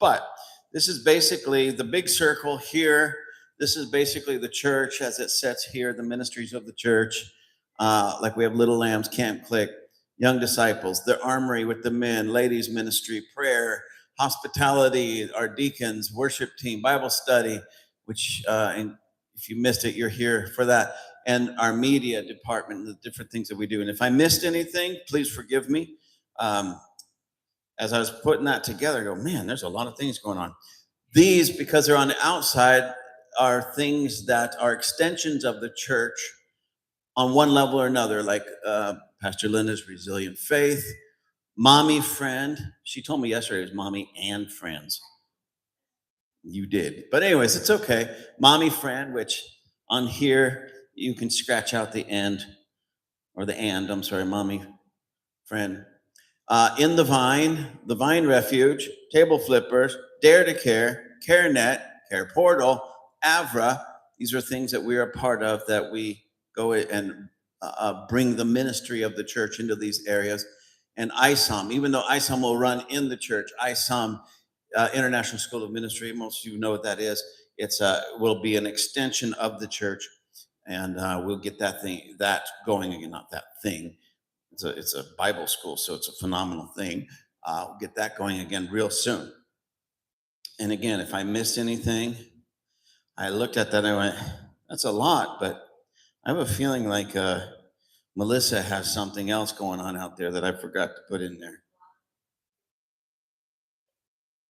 But this is basically the big circle here. This is basically the church as it sits here, the ministries of the church. Like we have Little Lambs, Camp Click, Young Disciples, the Armory with the men, ladies ministry, prayer, hospitality, our deacons, worship team, Bible study, which and if you missed it, you're here for that, and our media department, the different things that we do. And if I missed anything, please forgive me. As I was putting that together, I go, man, there's a lot of things going on. These, because they're on the outside, are things that are extensions of the church on one level or another, like Pastor Linda's Resilient Faith, Mommy Friend. She told me yesterday it was Mommy and Friends. You did. But anyways, it's okay. Mommy Friend, which on here, you can scratch out the end, or the and, I'm sorry, Mommy Friend. In the Vine Refuge, Table Flippers, Dare to Care, CareNet, Care Portal, Avra. These are things that we are a part of, that we go and bring the ministry of the church into these areas. And ISOM, even though ISOM will run in the church, ISOM, International School of Ministry, most of you know what that is. It's will be an extension of the church, and we'll get that going again. Not that thing. It's a Bible school, so it's a phenomenal thing. We'll get that going again real soon. And again, if I missed anything, I looked at that and I went, that's a lot, but I have a feeling like Melissa has something else going on out there that I forgot to put in there.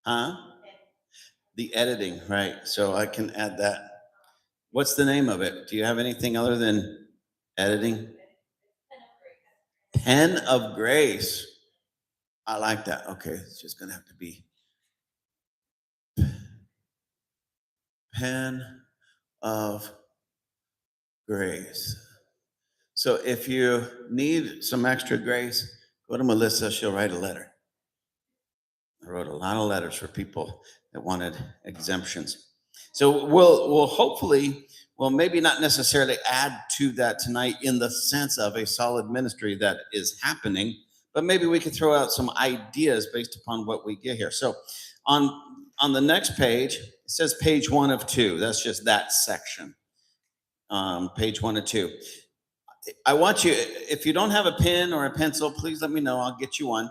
Huh? The editing, right. So I can add that. What's the name of it? Do you have anything other than editing? Pen of Grace. I like that. Okay, it's just going to have to be Pen of Grace. So if you need some extra grace, go to Melissa. She'll write a letter. I wrote a lot of letters for people that wanted exemptions. So we'll hopefully, well, maybe not necessarily add to that tonight in the sense of a solid ministry that is happening, but maybe we could throw out some ideas based upon what we get here. So on the next page, it says page 1 of 2. That's just that section. Page 1 of 2. I want you, if you don't have a pen or a pencil, please let me know. I'll get you one.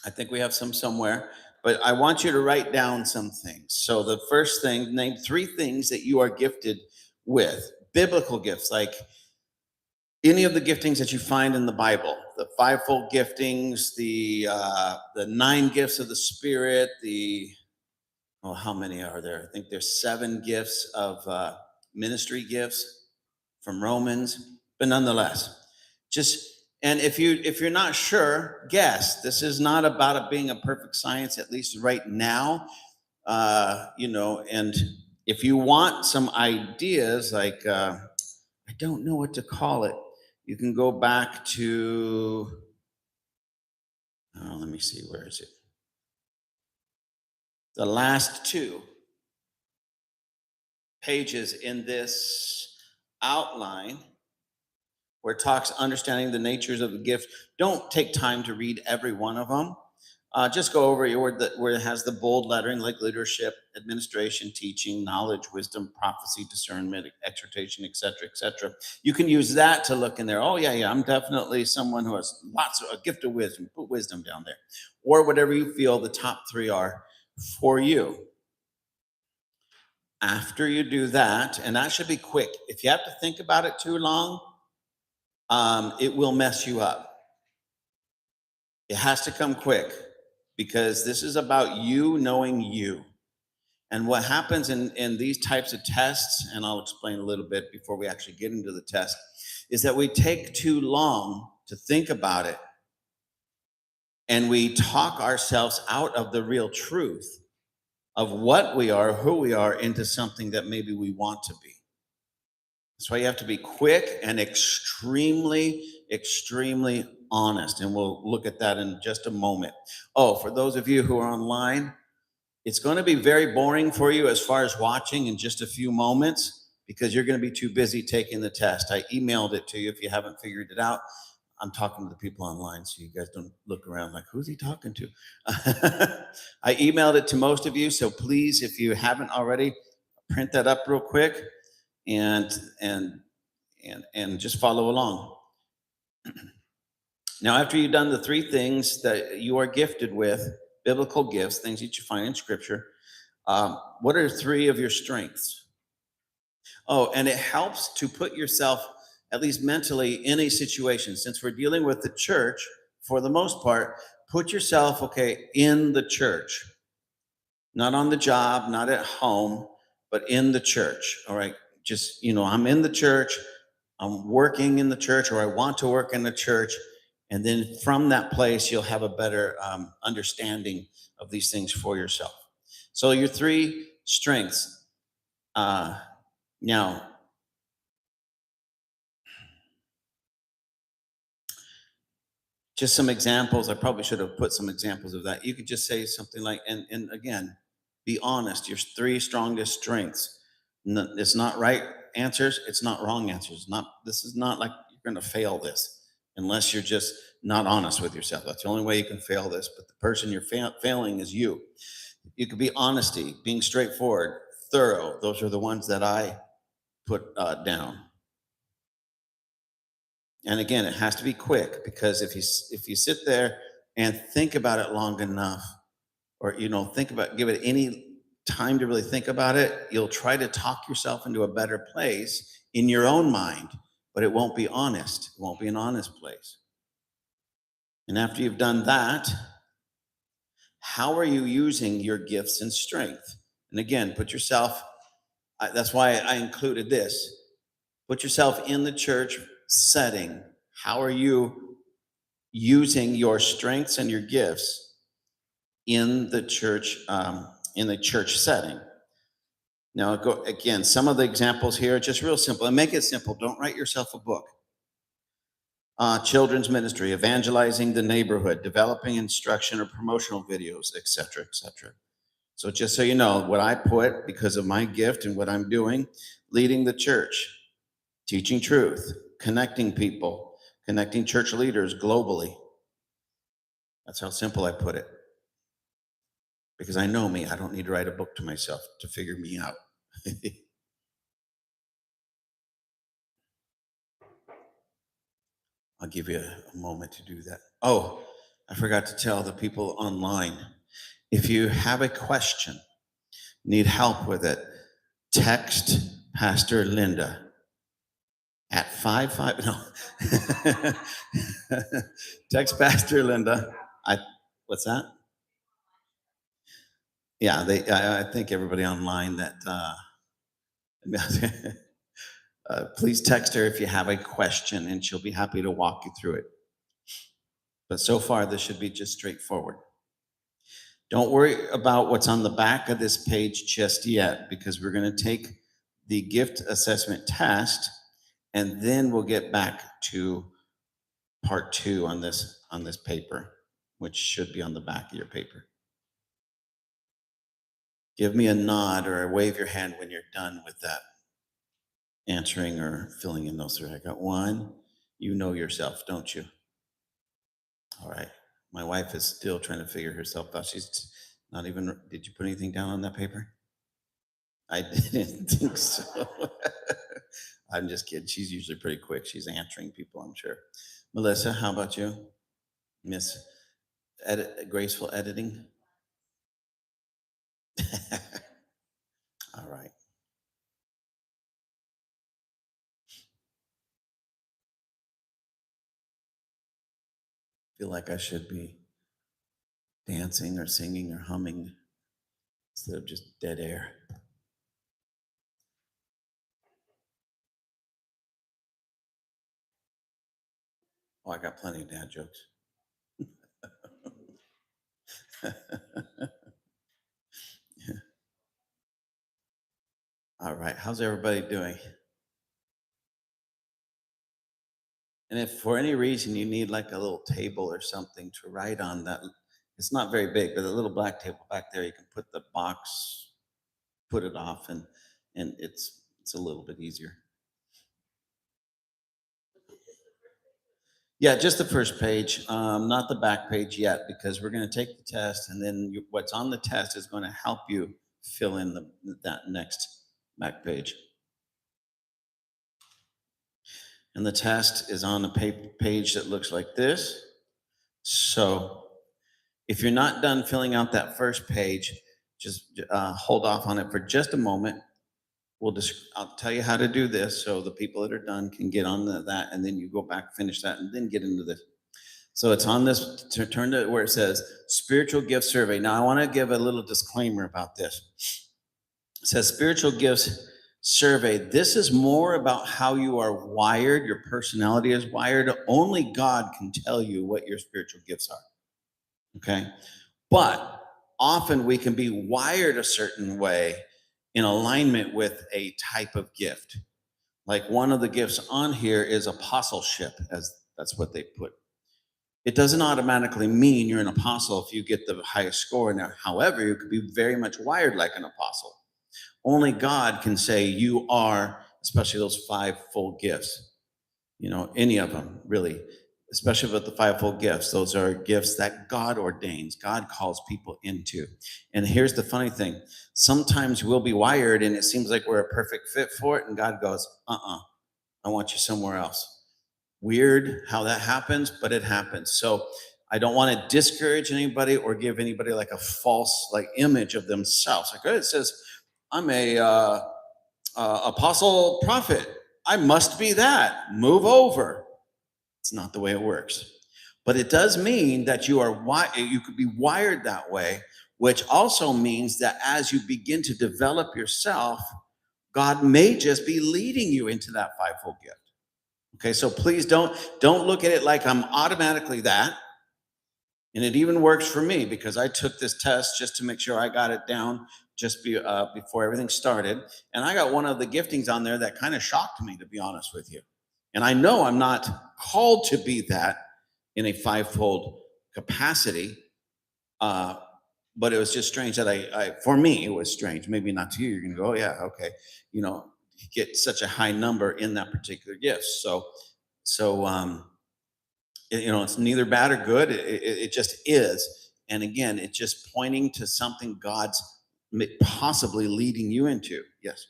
I think we have some somewhere, but I want you to write down some things. So the first thing, name 3 things that you are gifted with, biblical gifts, like any of the giftings that you find in the Bible, the 5-fold giftings, the 9 gifts of the Spirit, how many are there? I think there's 7 gifts of ministry gifts from Romans, but nonetheless, and if you're not sure, guess. This is not about it being a perfect science, at least right now. And if you want some ideas, like I don't know what to call it, you can go back to. Let me see, where is it? The last 2 pages in this outline, where it talks understanding the natures of the gift. Don't take time to read every one of them. Just go over where it has the bold lettering, like leadership, administration, teaching, knowledge, wisdom, prophecy, discernment, exhortation, etc., etc. You can use that to look in there. Oh, yeah, I'm definitely someone who has a gift of wisdom. Put wisdom down there. Or whatever you feel the top 3 are for you. After you do that, and that should be quick. If you have to think about it too long, it will mess you up. It has to come quick, because this is about you knowing you. And what happens in these types of tests, and I'll explain a little bit before we actually get into the test, is that we take too long to think about it, and we talk ourselves out of the real truth of what we are, who we are, into something that maybe we want to be. That's why you have to be quick and extremely, extremely honest. And we'll look at that in just a moment. Oh, for those of you who are online, it's going to be very boring for you as far as watching in just a few moments, because you're going to be too busy taking the test. I emailed it to you if you haven't figured it out. I'm talking to the people online, so you guys don't look around like, who's he talking to? I emailed it to most of you, so please, if you haven't already, print that up real quick and and and just follow along. Now, after you've done the three things that you are gifted with, biblical gifts, things that you find in Scripture, what are three of your strengths? Oh, and it helps to put yourself, at least mentally, in a situation. Since we're dealing with the church, for the most part, put yourself, okay, in the church, not on the job, not at home, but in the church. All right. Just, I'm in the church, I'm working in the church, or I want to work in the church. And then from that place, you'll have a better understanding of these things for yourself. So, your three strengths. Now, just some examples. I probably should have put some examples of that. You could just say something like, and again, be honest. Your three strongest strengths. It's not right answers. It's not wrong answers. This is not like you're going to fail this unless you're just not honest with yourself. That's the only way you can fail this. But the person you're failing is you. You could be honesty, being straightforward, thorough. Those are the ones that I put down. And again, it has to be quick, because if you sit there and think about it long enough, or give it any time to really think about it, you'll try to talk yourself into a better place in your own mind, but it won't be honest. It won't be an honest place. And after you've done that, how are you using your gifts and strength? And again, put yourself, that's why I included this. Put yourself in the church setting. How are you using your strengths and your gifts in the church setting? Now, go again. Some of the examples here are just real simple, and make it simple. Don't write yourself a book. Children's ministry, evangelizing the neighborhood, developing instruction or promotional videos, etc., etc. So just so you know, what I put, because of my gift and what I'm doing, leading the church, teaching truth, connecting people, connecting church leaders globally. That's how simple I put it. Because I know me, I don't need to write a book to myself to figure me out. I'll give you a moment to do that. Oh, I forgot to tell the people online. If you have a question, need help with it, text Pastor Linda at 55. No. Text Pastor Linda. What's that? Yeah, I think everybody online that please text her if you have a question, and she'll be happy to walk you through it. But so far, this should be just straightforward. Don't worry about what's on the back of this page just yet, because we're going to take the gift assessment test, and then we'll get back to part 2 on this paper, which should be on the back of your paper. Give me a nod or wave your hand when you're done with that, answering or filling in those 3. I got 1. You know yourself, don't you? All right. My wife is still trying to figure herself out. She's not even, did you put anything down on that paper? I didn't think so. I'm just kidding. She's usually pretty quick. She's answering people, I'm sure. Melissa, how about you? Miss Graceful Editing? All right. Feel like I should be dancing or singing or humming instead of just dead air. Oh, I got plenty of dad jokes. All right. How's everybody doing? And if for any reason you need like a little table or something to write on, that it's not very big, but a little black table back there, you can put the box, put it off, and it's a little bit easier. Yeah, just the first page, not the back page yet, because we're going to take the test, and then what's on the test is going to help you fill in that next back page. And the test is on a page that looks like this. So if you're not done filling out that first page, just hold off on it for just a moment. I'll tell you how to do this so the people that are done can get on that, and then you go back, finish that, and then get into this. So it's on this, turn to where it says spiritual gift survey. Now I want to give a little disclaimer about this. It says spiritual gifts survey. This is more about how you are wired, your personality is wired. Only God can tell you what your spiritual gifts are. Okay? But often we can be wired a certain way in alignment with a type of gift. Like one of the gifts on here is apostleship, as that's what they put. It doesn't automatically mean you're an apostle if you get the highest score. Now, however, you could be very much wired like an apostle. Only God can say you are, especially those fivefold gifts. You know, any of them, really, especially with the fivefold gifts. Those are gifts that God ordains, God calls people into. And here's the funny thing. Sometimes we'll be wired and it seems like we're a perfect fit for it. And God goes, I want you somewhere else. Weird how that happens, but it happens. So I don't want to discourage anybody or give anybody like a false like image of themselves. Like it says, I'm a apostle prophet. I must be that. Move over. It's not the way it works. But it does mean that you could be wired that way, which also means that as you begin to develop yourself, God may just be leading you into that fivefold gift. Okay, so please don't look at it like I'm automatically that. And it even works for me because I took this test just to make sure I got it down just before everything started. And I got one of the giftings on there that kind of shocked me, to be honest with you. And I know I'm not called to be that in a fivefold capacity, but it was just strange that for me, it was strange. Maybe not to you. You're going to go, oh, yeah, okay. You know, you get such a high number in that particular gift. So you know, it's neither bad or good. It just is. And again, it's just pointing to something God's possibly leading you into. Yes.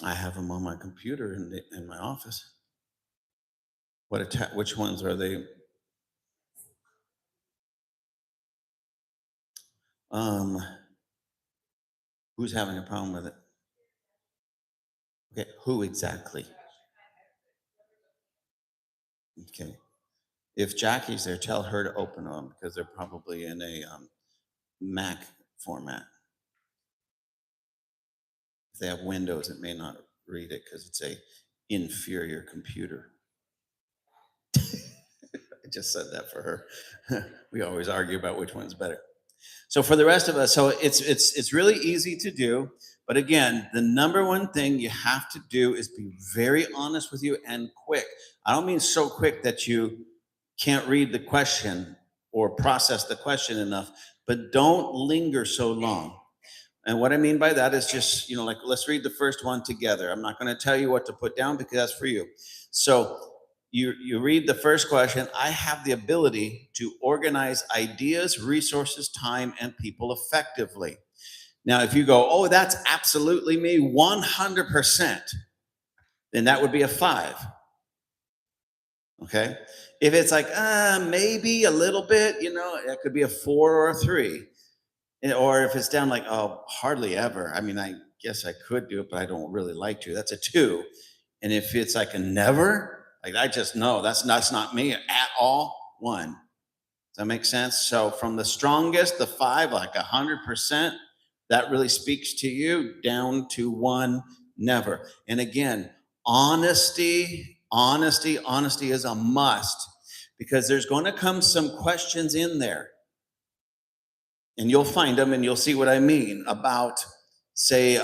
I have them on my computer in my office. Which ones are they? Um, who's having a problem with it? Okay, who exactly? Okay. If Jackie's there, tell her to open them because they're probably in a Mac format. If they have Windows, it may not read it because it's a inferior computer. I just said that for her. We always argue about which one's better. So for the rest of us, so it's really easy to do. But again, the number one thing you have to do is be very honest with you and quick. I don't mean so quick that you can't read the question or process the question enough, but don't linger so long. And what I mean by that is just, you know, like let's read the first one together. I'm not going to tell you what to put down because that's for you. So you read the first question. I have the ability to organize ideas, resources, time, and people effectively. Now, if you go, oh, that's absolutely me, 100%, then that would be a 5. Okay. If it's like, maybe a little bit, you know, it could be a 4 or a 3. Or if it's down like, oh, hardly ever. I mean, I guess I could do it, but I don't really like to. That's a 2. And if it's like a never, like I just know that's not me at all, 1. Does that make sense? So from the strongest, the 5, like 100%, that really speaks to you, down to 1, never. And again, honesty is a must because there's going to come some questions in there. And you'll find them and you'll see what I mean about, say,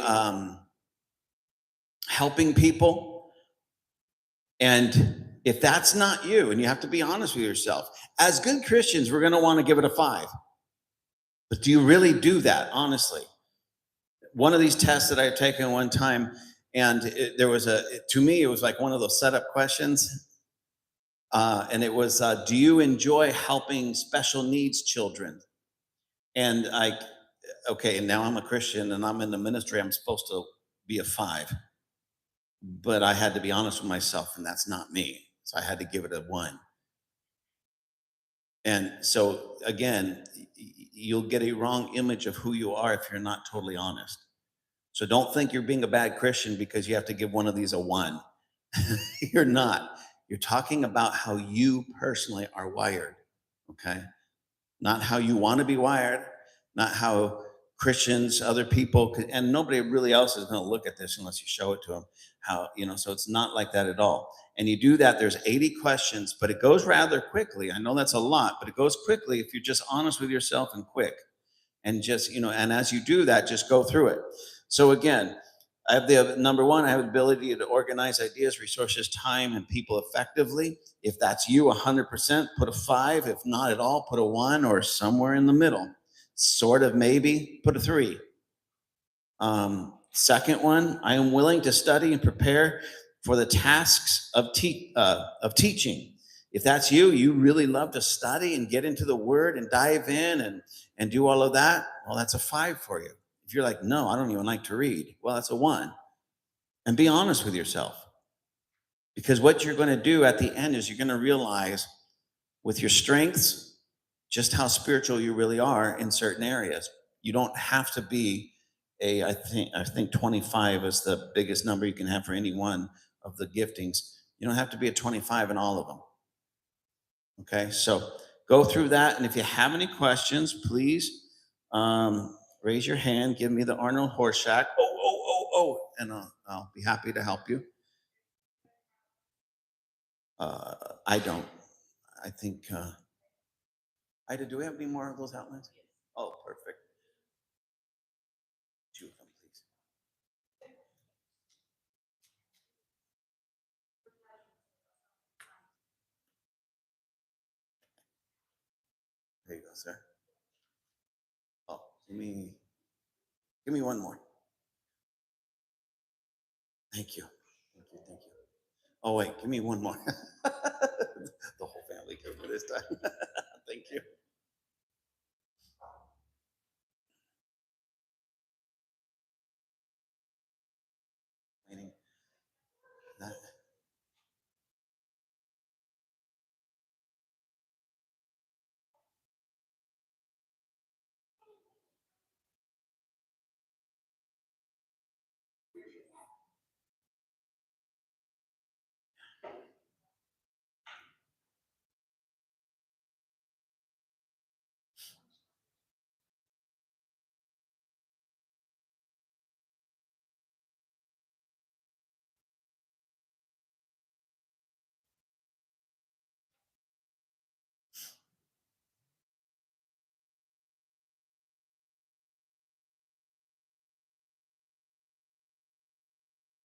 helping people. And if that's not you, and you have to be honest with yourself, as good Christians, we're going to want to give it a 5. But do you really do that, honestly? One of these tests that I've taken one time, and there was to me, it was like one of those setup questions. And it was, do you enjoy helping special needs children? And okay, and now I'm a Christian and I'm in the ministry. I'm supposed to be a 5, but I had to be honest with myself, and that's not me. So I had to give it a 1. And so again, you'll get a wrong image of who you are if you're not totally honest. So don't think you're being a bad Christian because you have to give one of these a 1. You're not. You're talking about how you personally are wired, okay? Not how you want to be wired, not how Christians, other people, and nobody really else is going to look at this unless you show it to them. So it's not like that at all. And you do that, there's 80 questions, but it goes rather quickly. I know that's a lot, but it goes quickly if you're just honest with yourself and quick. And just, and as you do that, just go through it. So again, I have the number 1, I have the ability to organize ideas, resources, time, and people effectively. If that's you, 100%, put a 5. If not at all, put a 1, or somewhere in the middle. Sort of, maybe, put a 3. Second one, I am willing to study and prepare for the tasks of teaching. If that's you, you really love to study and get into the word and dive in and do all of that, well, that's a 5 for you. If you're like, no, I don't even like to read, well, that's a 1. And be honest with yourself. Because what you're going to do at the end is you're going to realize with your strengths just how spiritual you really are in certain areas. You don't have to be I think 25 is the biggest number you can have for any one of the giftings. You don't have to be a 25 in all of them. Okay, so go through that, and if you have any questions, please raise your hand. Give me the Arnold Horseshack. And I'll be happy to help you. I don't. I think. Ida, do we have any more of those outlines? Oh, perfect. 2 of them, please. There you go, sir. Oh, give me one more. Thank you. Thank you. Thank you. Oh wait, give me one more. The whole family gave me this time. Thank you. Meaning that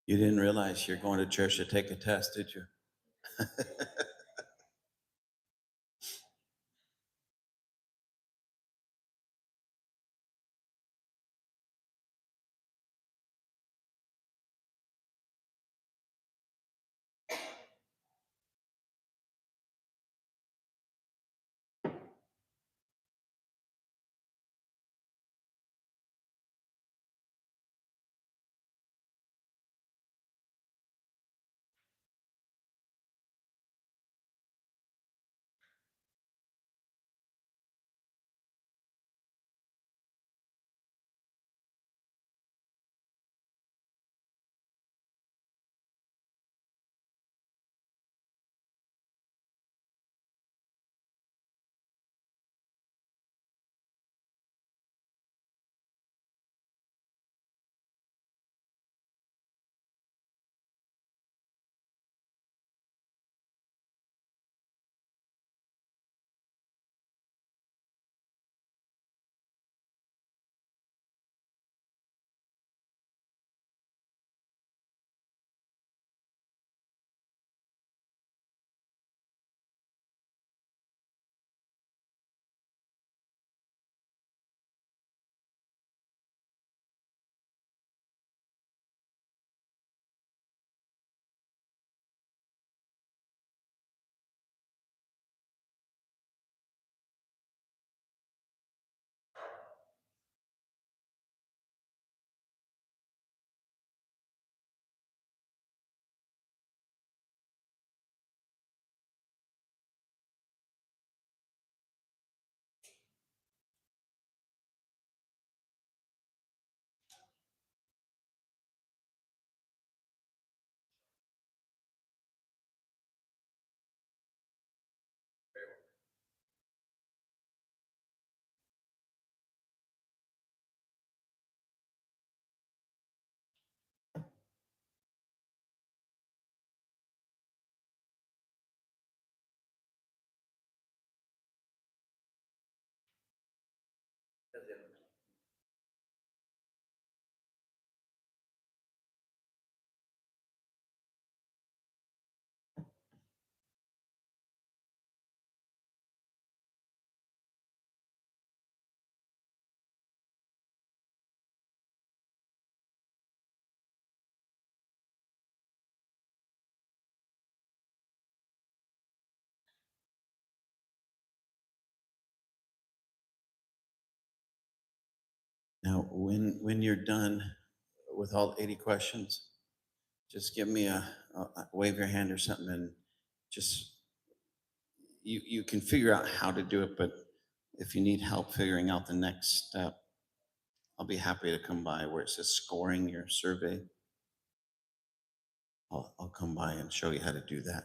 you didn't realize you're going to church to take a test, did you? Now, when you're done with all 80 questions, just give me wave your hand or something, and just you can figure out how to do it. But if you need help figuring out the next step, I'll be happy to come by where it says scoring your survey. I'll come by and show you how to do that.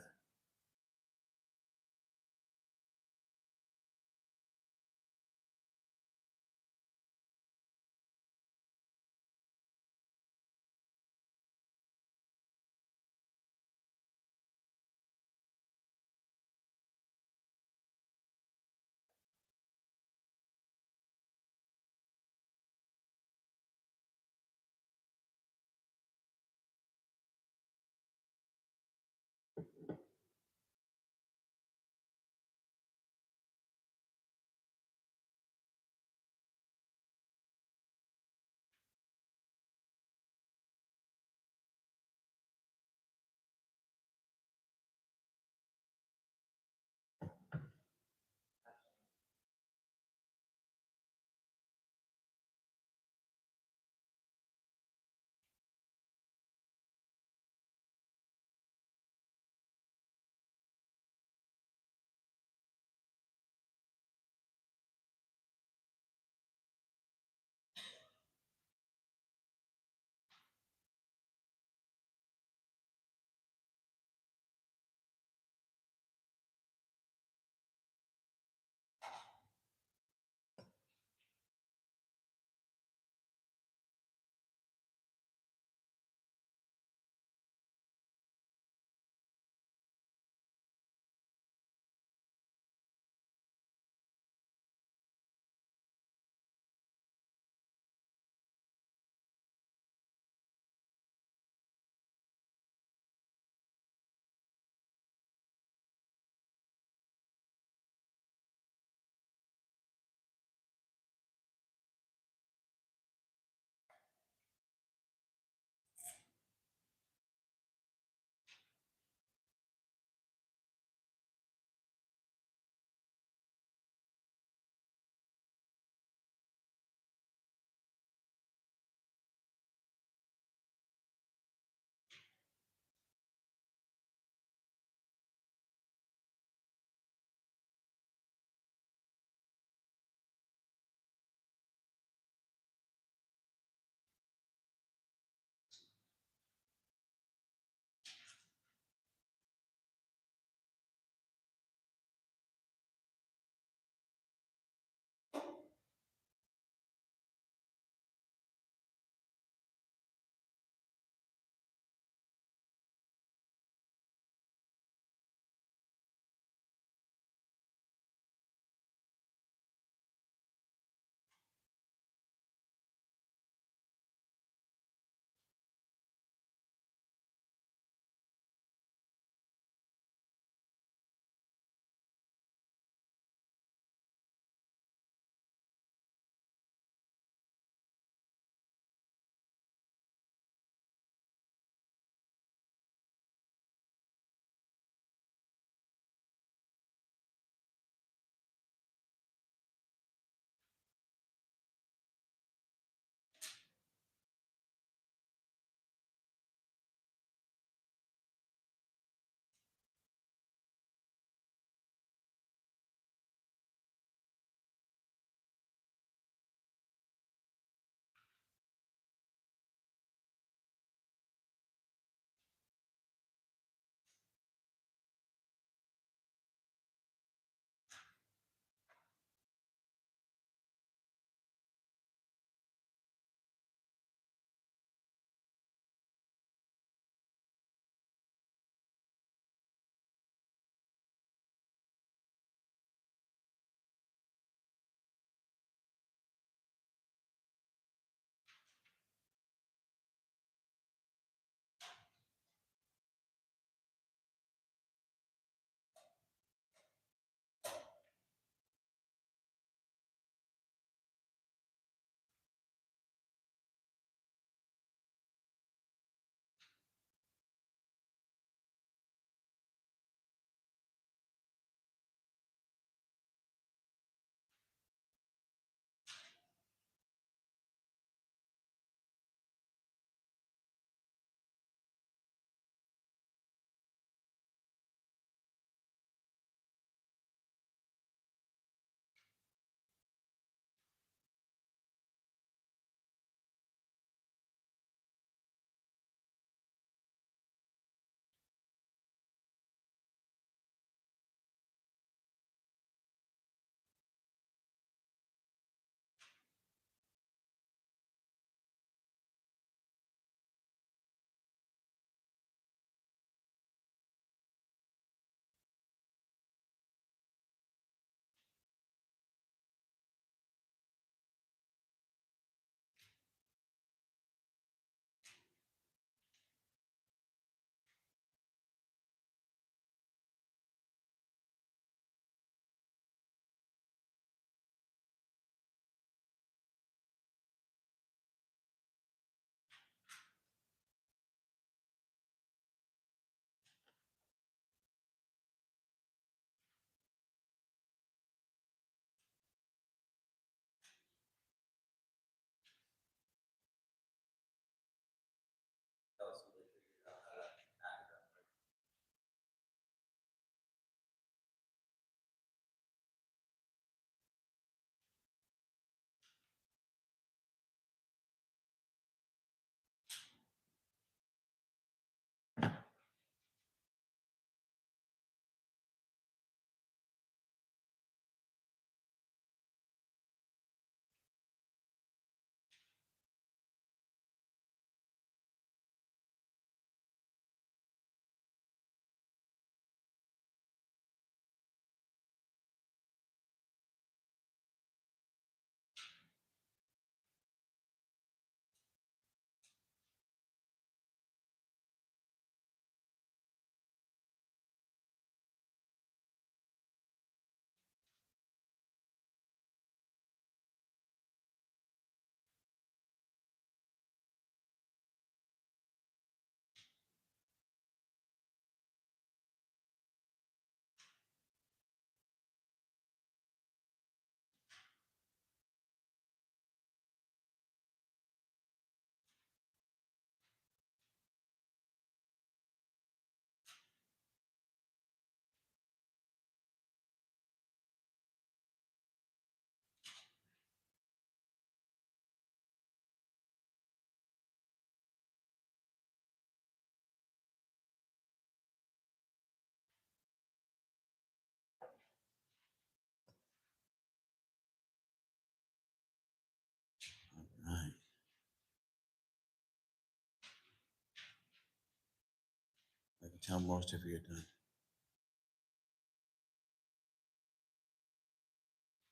until most of you are done.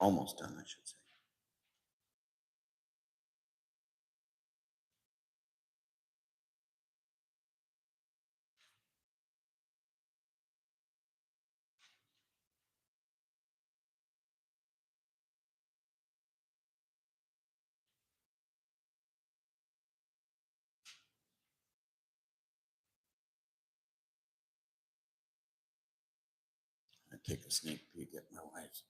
Almost done, I should say. I take a sneak peek at my wife's.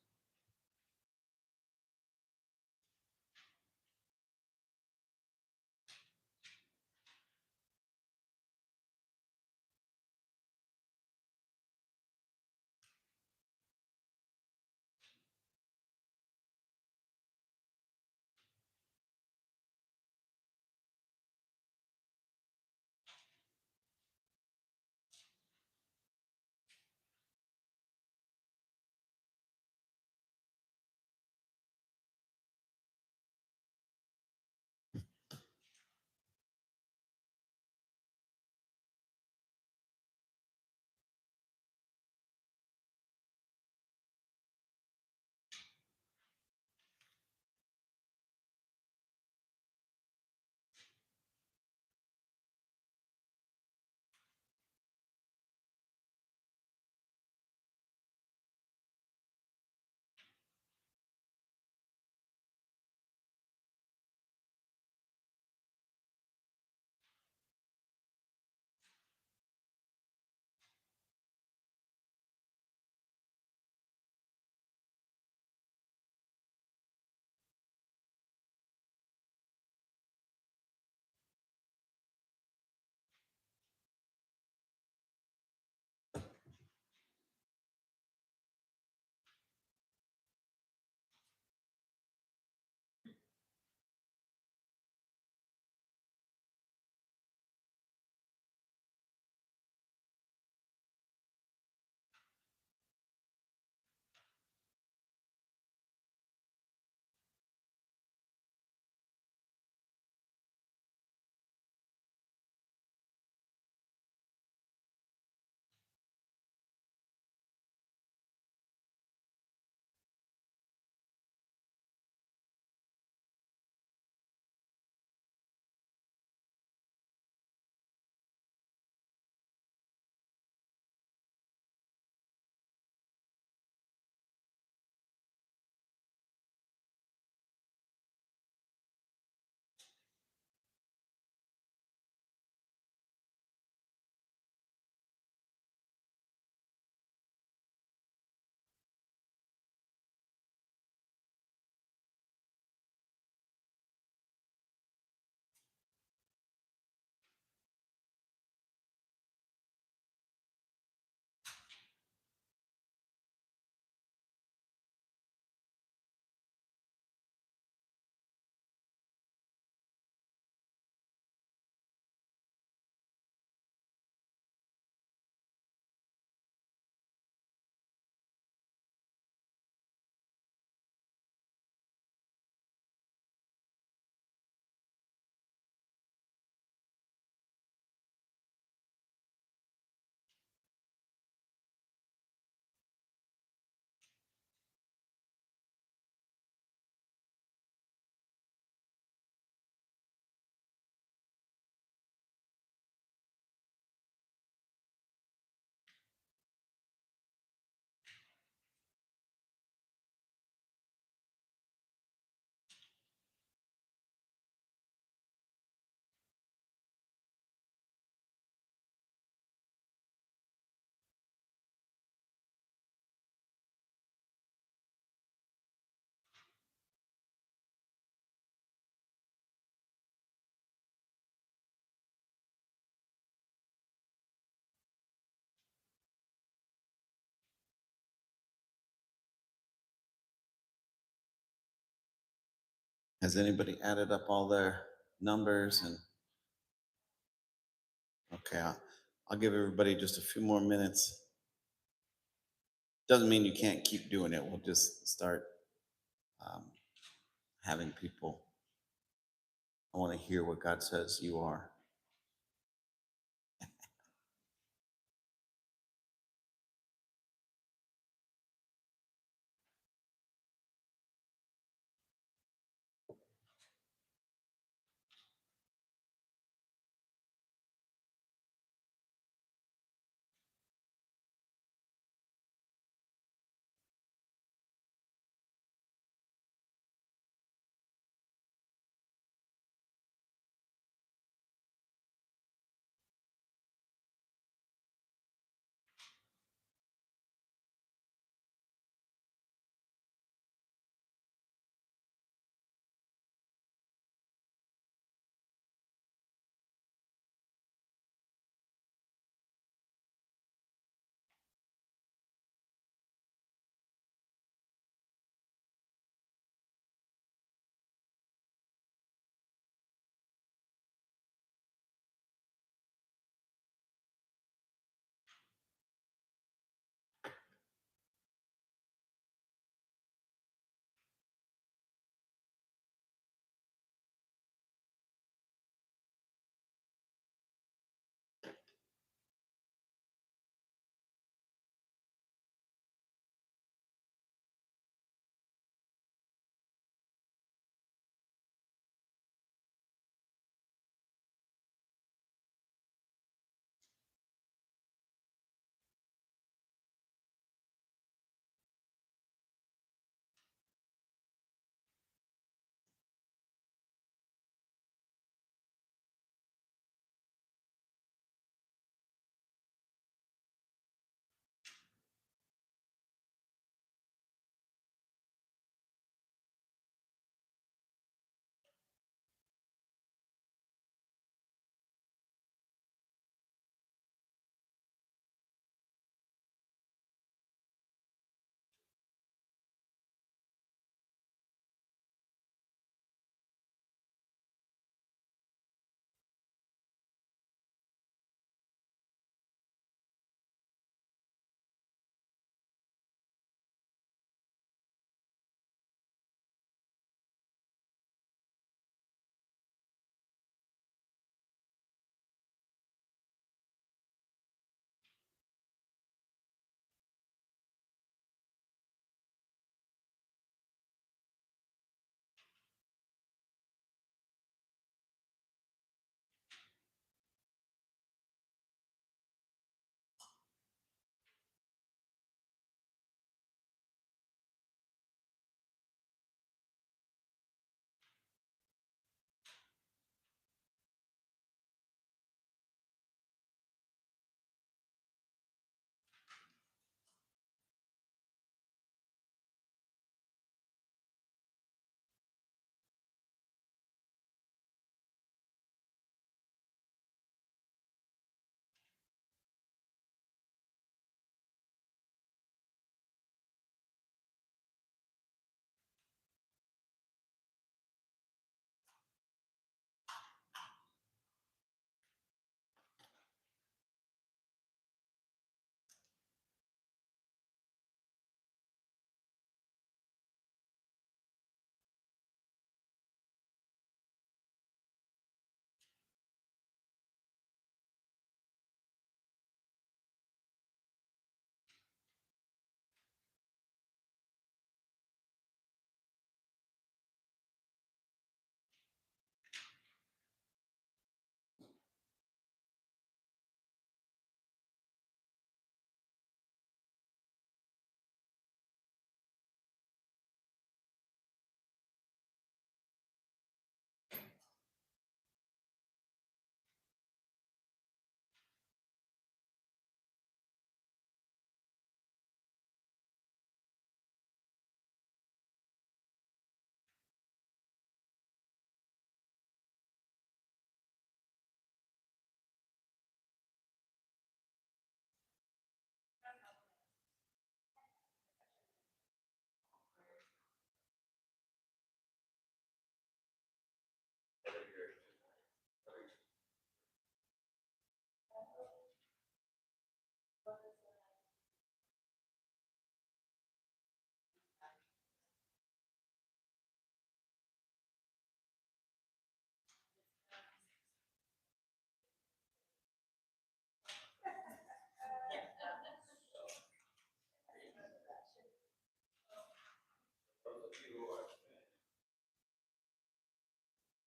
Has anybody added up all their numbers and, okay, I'll give everybody just a few more minutes. Doesn't mean you can't keep doing it. We'll just start um, having people. I want to hear what God says you are.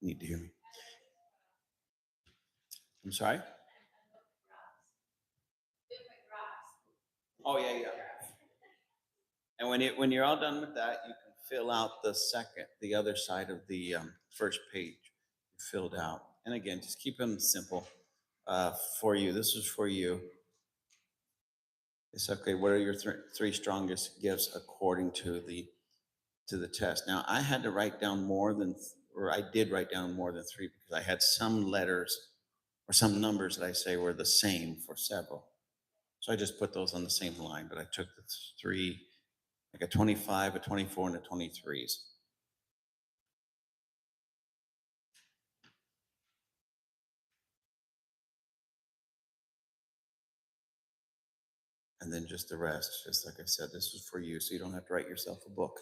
Need to hear me. I'm sorry? Oh, yeah, yeah. And when you're all done with that, you can fill out the other side of the first page filled out. And again, just keep them simple for you. This is for you. It's okay. What are your three strongest gifts according to the test? Now, I had to write down more than, or I did write down more than three because I had some letters or some numbers that I say were the same for several. So I just put those on the same line, but I took the three, like a 25, a 24, and a 23s. And then just the rest, just like I said, this is for you, so you don't have to write yourself a book.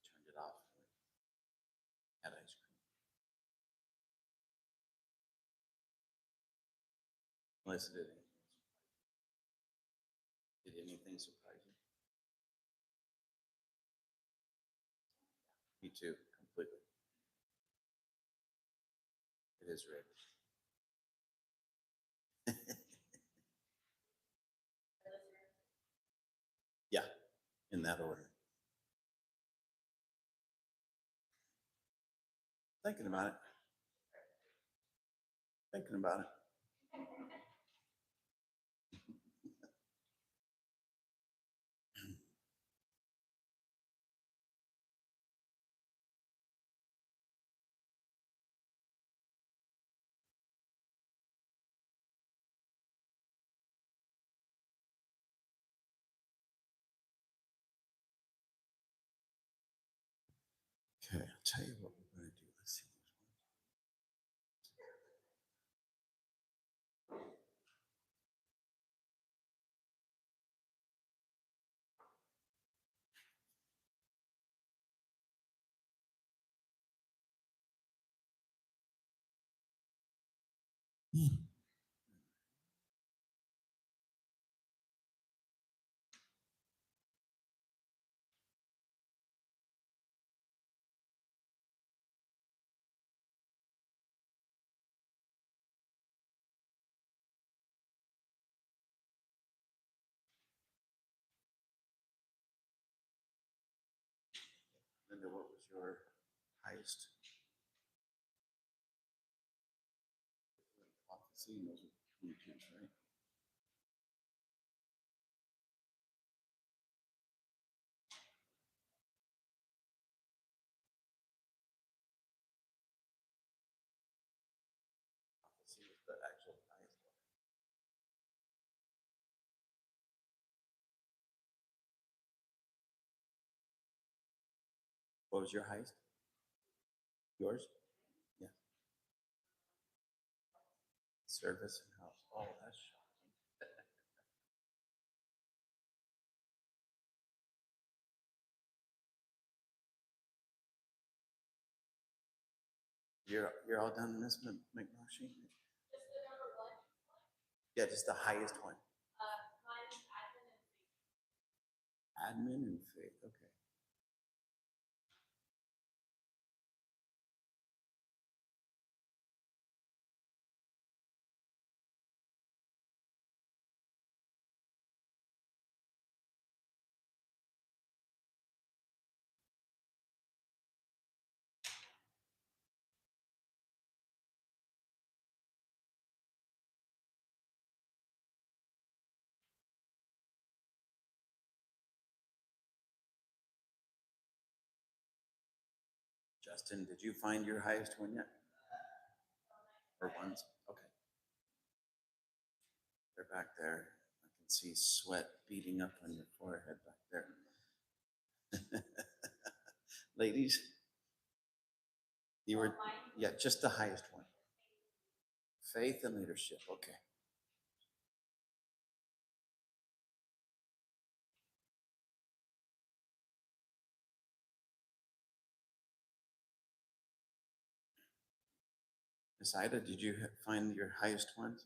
Just turned it off. Had ice cream. Unless it did anything surprise you? Me too, completely. It is red. Yeah, in that order. Thinking about it. Thinking about it. Okay, I'll tell you what we're going to do. Let's see. Linda, what was your highest? Off the scene, those are 22s, right? What was your highest? Yours? Yeah. Service and house. Oh, that's shocking. You're all done, Miss McMurphy? Yeah, just the highest one. Admin and faith. Okay. Justin, did you find your highest one yet? Or ones? Okay. They're back there. I can see sweat beating up on your forehead back there. Ladies, you were, yeah, just the highest one. Faith and leadership. Okay. Miss Ida, did you find your highest ones?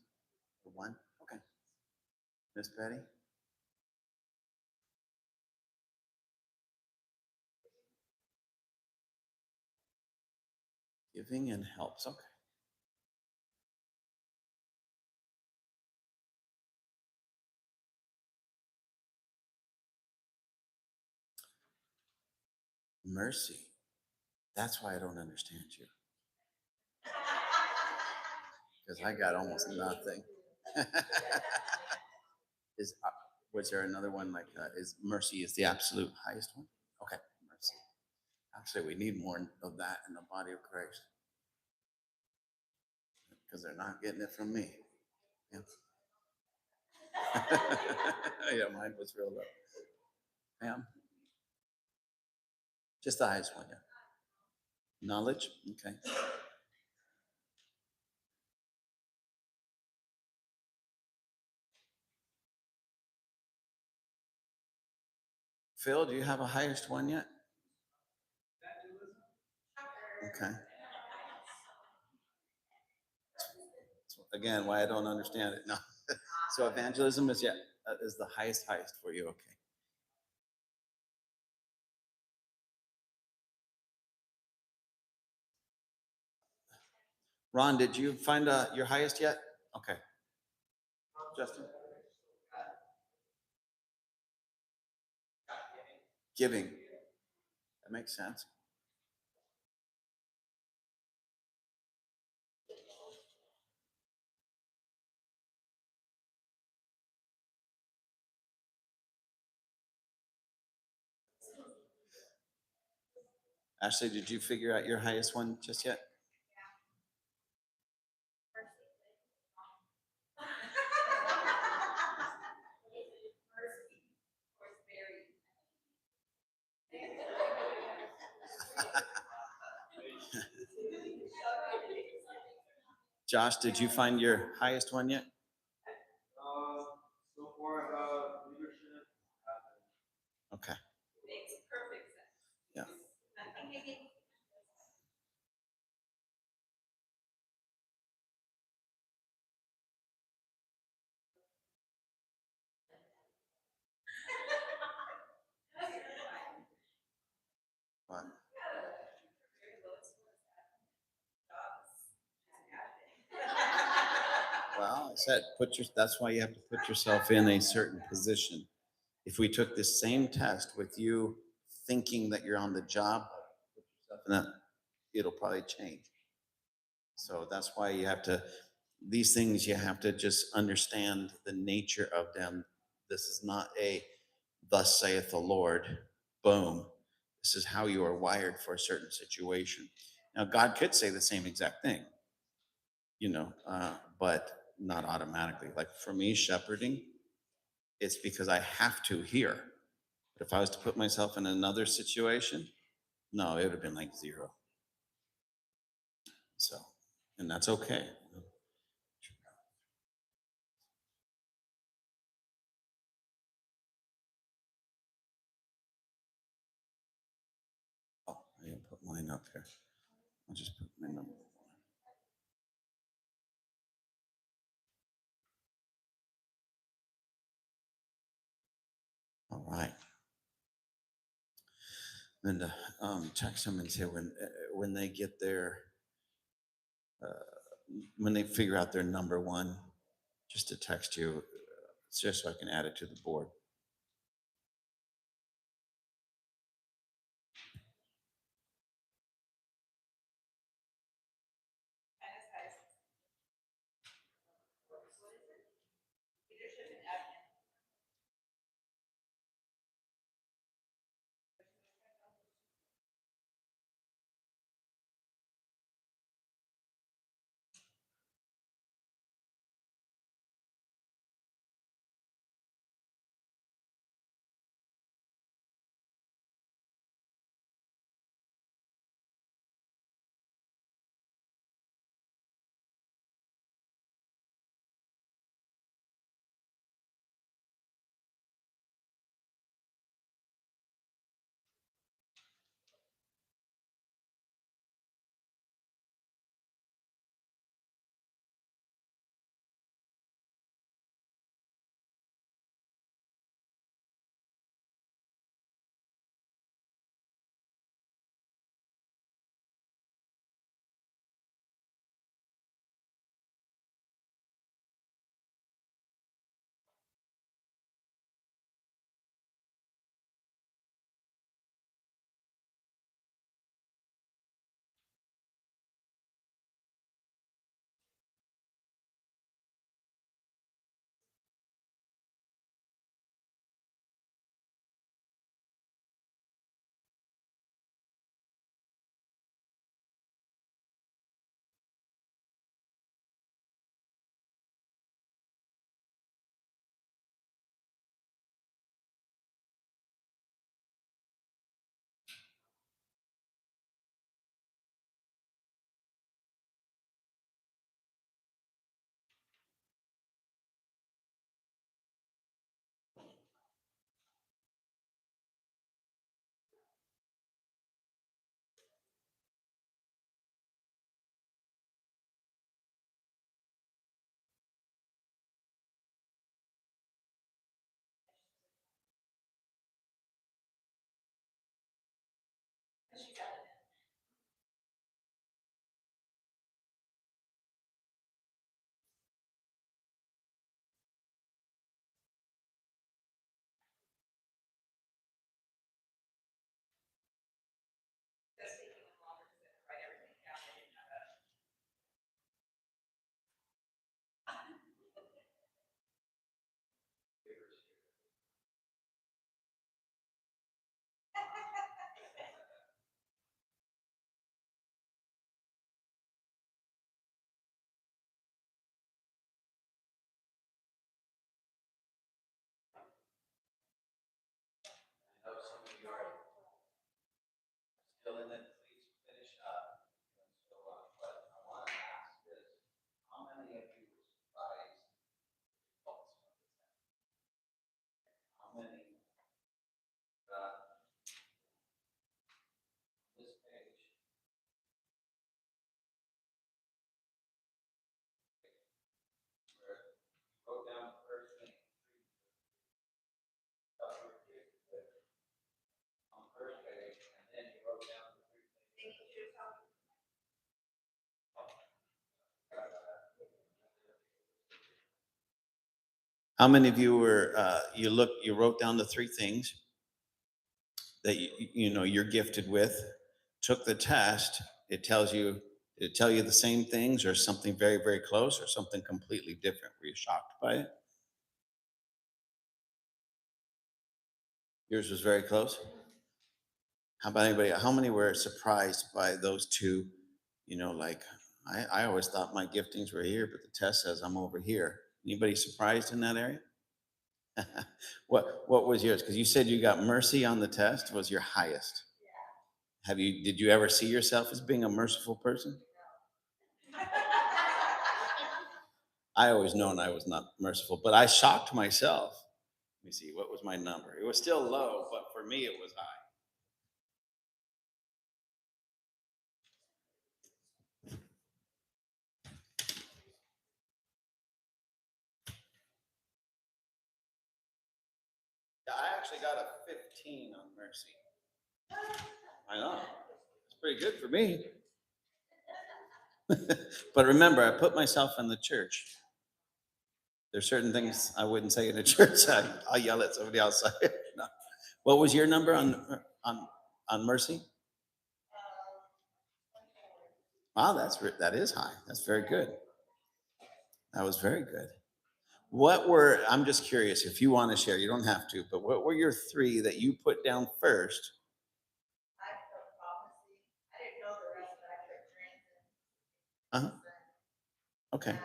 The one? Okay. Miss Betty? Giving and helps. Okay. Mercy. That's why I don't understand you. Because I got almost nothing. Is was there another one like is mercy is the absolute highest one? Okay, mercy. Actually, we need more of that in the body of Christ because they're not getting it from me. Yeah, yeah, mine was real low. Ma'am, just the highest one. Yeah, knowledge. Okay. Phil, do you have a highest one yet? Okay. Again, why I don't understand it. No. So evangelism is is the highest for you. Okay. Ron, did you find your highest yet? Okay. Justin. Giving. That makes sense. Ashley, did you figure out your highest one just yet? Josh, did you find your highest one yet? So far about leadership. Okay. Makes perfect sense. Yeah. What? Well, I said, that's why you have to put yourself in a certain position. If we took the same test with you thinking that you're on the job, put yourself in that, it'll probably change. So that's why you have to, these things, you have to just understand the nature of them. This is not a, thus saith the Lord, boom. This is how you are wired for a certain situation. Now, God could say the same exact thing, but not automatically. Like for me, shepherding, it's because I have to here. But if I was to put myself in another situation, No, it would have been like 0. So, and that's okay. Oh, I didn't put mine up here. I'll just put my number. All right. Then text them and say when they get their when they figure out their number one, just to text you, just so I can add it to the board. How many of you were you wrote down the 3 things that you're gifted with, took the test, it tell you the same things or something very, very close or something completely different? Were you shocked by it? Yours was very close. How about anybody? How many were surprised by those two? Like I always thought my giftings were here, but the test says I'm over here. Anybody surprised in that area? What was yours? Because you said you got mercy on the test was your highest. Did you ever see yourself as being a merciful person? I always known I was not merciful, but I shocked myself. Let me see, what was my number? It was still low, but for me it was high. Yeah, I actually got a 15 on mercy. I know. It's pretty good for me. But remember, I put myself in the church. There's certain things I wouldn't say in a church. I'll yell at somebody outside. No. What was your number on mercy? Wow, that is high. That's very good. That was very good. I'm just curious if you want to share, you don't have to, but what were your three that you put down first? Uh-huh. Okay.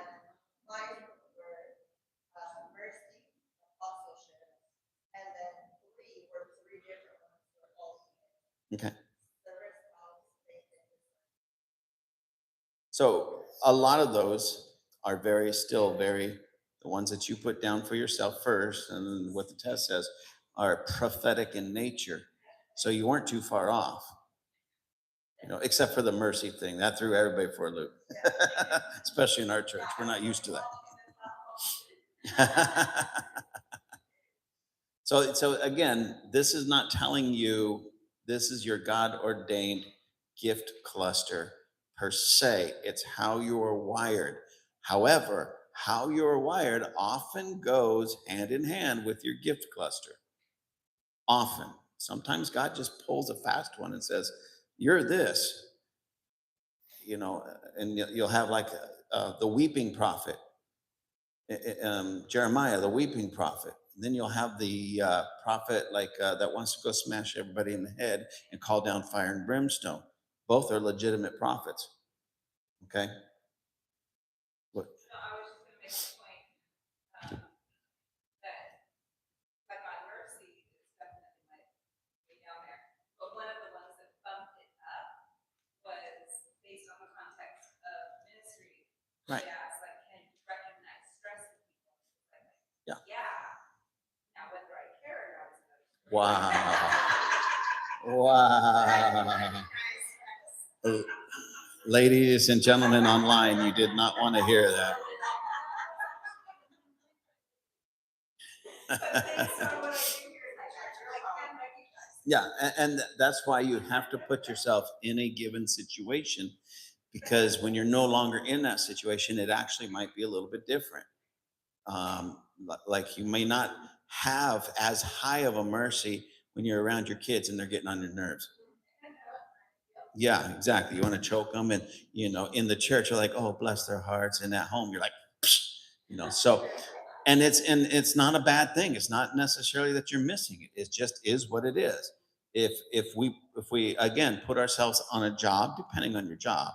Okay. So a lot of those are still very, the ones that you put down for yourself first, and then what the test says are prophetic in nature. So you weren't too far off, except for the mercy thing. That threw everybody for a loop, especially in our church. We're not used to that. So again, this is not telling you this is your God ordained gift cluster per se. It's how you are wired. However, how you are wired often goes hand in hand with your gift cluster. Often. Sometimes God just pulls a fast one and says, "You're this," and you'll have like the weeping prophet, Jeremiah, the weeping prophet. And then you'll have the prophet that wants to go smash everybody in the head and call down fire and brimstone. Both are legitimate prophets. Okay. What? Right. Yeah. Wow. Wow. Ladies and gentlemen online, you did not want to hear that. Yeah, and that's why you have to put yourself in a given situation, because when you're no longer in that situation, it actually might be a little bit different. Like you may not have as high of a mercy when you're around your kids and they're getting on your nerves. Yeah, exactly. You want to choke them, and in the church, you're like, "Oh, bless their hearts," and at home, you're like, "Psh," So, and it's not a bad thing. It's not necessarily that you're missing it. It just is what it is. If we again put ourselves on a job, depending on your job,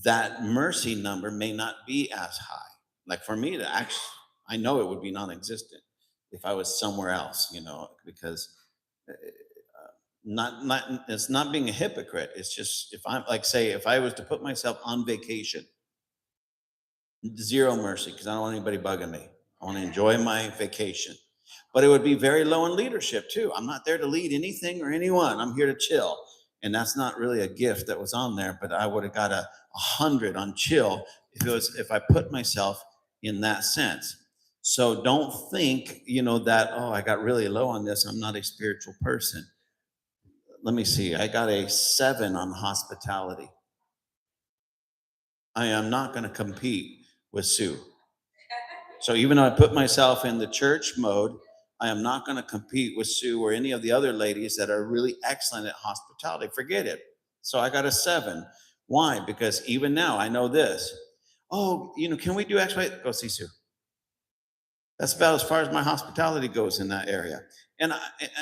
that mercy number may not be as high. Like for me, to actually, I know it would be non-existent if I was somewhere else. Because not it's not being a hypocrite. It's just, if I'm like, say, if I was to put myself on vacation, zero mercy, because I don't want anybody bugging me. I want to enjoy my vacation. But it would be very low in leadership too. I'm not there to lead anything or anyone. I'm here to chill. And that's not really a gift that was on there, but I would have got a 100 on chill if I put myself in that sense. So don't think, that, oh, I got really low on this, I'm not a spiritual person. Let me see. I got a 7 on hospitality. I am not going to compete with Sue. So even though I put myself in the church mode, I am not going to compete with Sue or any of the other ladies that are really excellent at hospitality. Forget it. So I got a 7. Why? Because even now I know this. Oh, can we do X, Y? Go see Sue. That's about as far as my hospitality goes in that area. And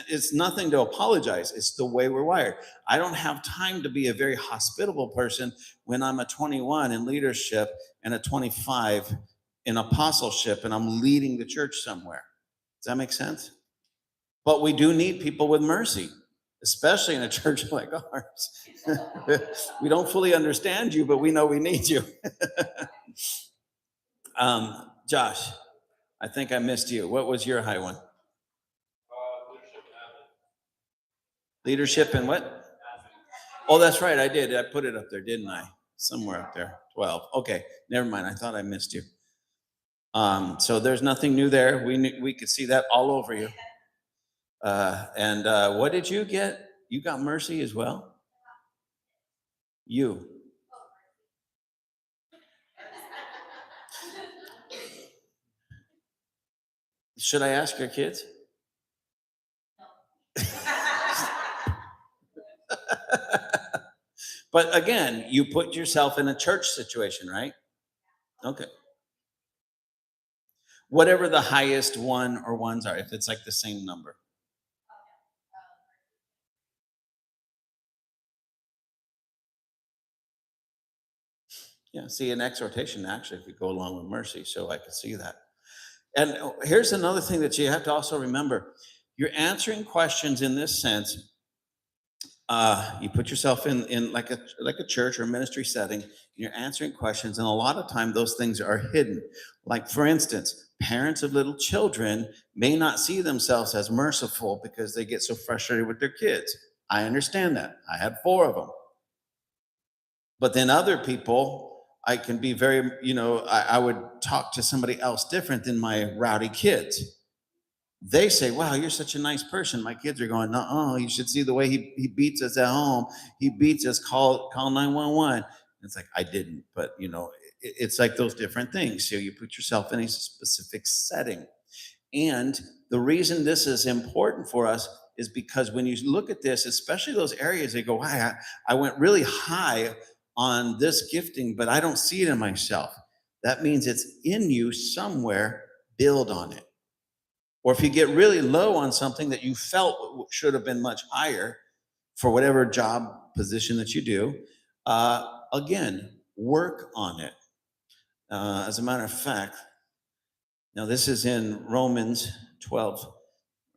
it's nothing to apologize. It's the way we're wired. I don't have time to be a very hospitable person when I'm a 21 in leadership and a 25 in apostleship and I'm leading the church somewhere. Does that make sense? But we do need people with mercy. especially in a church like ours. We don't fully understand you, but we know we need you. Josh, I think I missed you. What was your high one? Leadership and what? Oh, that's right. I did. I put it up there, didn't I? Somewhere up there. 12. Okay. Never mind. I thought I missed you. So there's nothing new there. We could see that all over you. And what did you get? You got mercy as well? You. Should I ask your kids? But again, you put yourself in a church situation, right? Okay. Whatever the highest one or ones are, if it's like the same number. Yeah, see, an exhortation actually could go along with mercy, so I could see that. And here's another thing that you have to also remember. You're answering questions in this sense. You put yourself in like a church or ministry setting. You're answering questions, and a lot of time those things are hidden. Like for instance, parents of little children may not see themselves as merciful because they get so frustrated with their kids. I understand that. I had 4 of them. But then other people, I can be very, I would talk to somebody else different than my rowdy kids. They say, wow, you're such a nice person. My kids are going, no, you should see the way he beats us at home. He beats us, call 911. It's like, I didn't, but it's like those different things. So you put yourself in a specific setting. And the reason this is important for us is because when you look at this, especially those areas, they go, wow, I went really high on this gifting, but I don't see it in myself. That means it's in you somewhere, build on it. Or if you get really low on something that you felt should have been much higher for whatever job position that you do, again, work on it. As a matter of fact, now this is in Romans 12,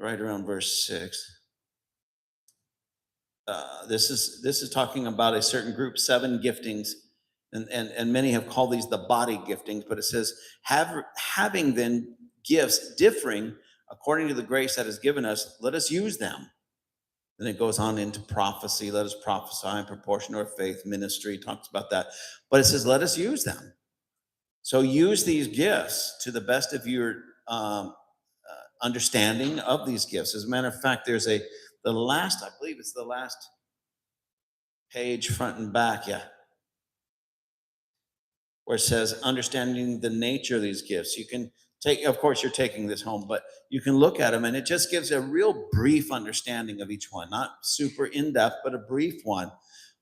right around verse 6. This is talking about a certain group, 7 giftings, and many have called these the body giftings, but it says, having then gifts differing according to the grace that is given us, let us use them. Then it goes on into prophecy. Let us prophesy in proportion to our faith. Ministry talks about that. But it says, let us use them. So use these gifts to the best of your understanding of these gifts. As a matter of fact, there's I believe it's the last page, front and back, yeah, where it says, understanding the nature of these gifts. You can of course, you're taking this home, but you can look at them and it just gives a real brief understanding of each one, not super in-depth, but a brief one.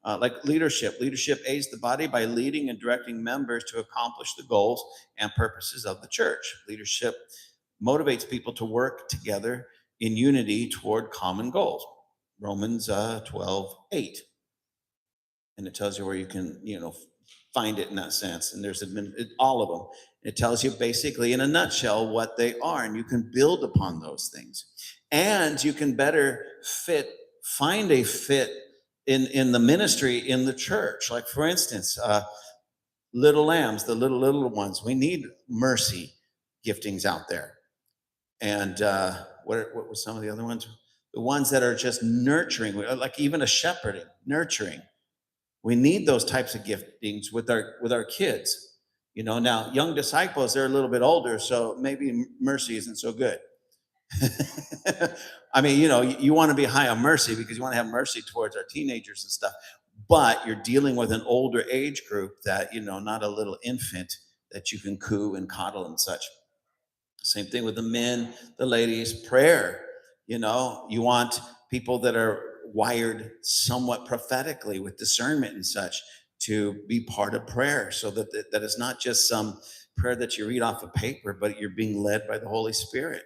Like leadership. Leadership aids the body by leading and directing members to accomplish the goals and purposes of the church. Leadership motivates people to work together in unity toward common goals. Romans 12:8. And it tells you where you can, find it in that sense. And there's all of them. It tells you basically in a nutshell what they are, and you can build upon those things. And you can better find a fit in the ministry in the church. Like for instance, little lambs, the little ones. We need mercy giftings out there. And what were some of the other ones? The ones that are just nurturing, like even a shepherding, nurturing. We need those types of giftings with our kids. Now young disciples, they're a little bit older, so maybe mercy isn't so good. I mean, you want to be high on mercy because you want to have mercy towards our teenagers and stuff. But you're dealing with an older age group that, not a little infant that you can coo and coddle and such. Same thing with the men, the ladies, prayer. You want people that are wired somewhat prophetically with discernment and such to be part of prayer, so that it's not just some prayer that you read off of paper, but you're being led by the Holy Spirit.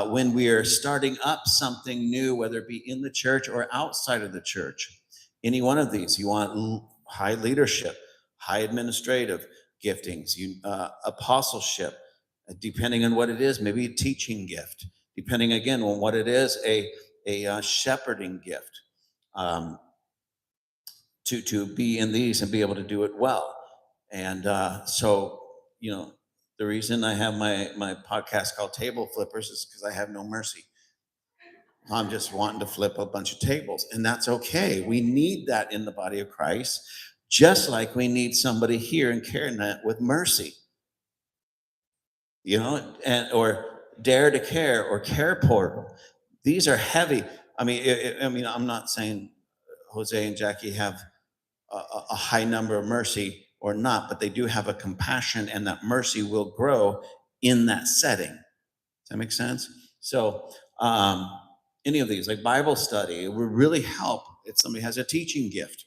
When we are starting up something new, whether it be in the church or outside of the church, any one of these, you want high leadership, high administrative giftings, apostleship, depending on what it is, maybe a teaching gift, depending again on what it is, a a shepherding gift, um, to be in these and be able to do it well. And so, you know, the reason I have my podcast called Table Flippers is because I have no mercy. I'm just wanting to flip a bunch of tables, and that's okay. We need that in the body of Christ, just like we need somebody here in CareNet with mercy, and or Dare to Care or Care Portal. These are heavy. I mean, I'm not saying Jose and Jackie have a high number of mercy or not, but they do have a compassion, and that mercy will grow in that setting. Does that make sense? So, any of these, like Bible study, it would really help if somebody has a teaching gift.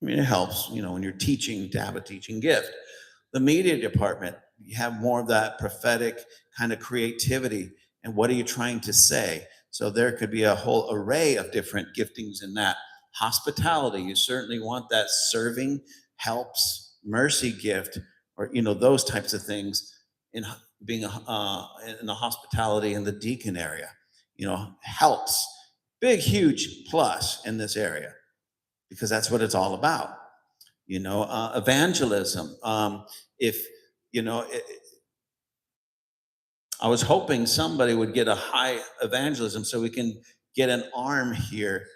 I mean, it helps, when you're teaching to have a teaching gift. The media department, you have more of that prophetic kind of creativity. And what are you trying to say? So there could be a whole array of different giftings in that. Hospitality, you certainly want that serving, helps, mercy gift, or those types of things in being in the hospitality and the deacon area. Helps, big huge plus in this area, because that's what it's all about. Evangelism. If I was hoping somebody would get a high evangelism so we can get an arm here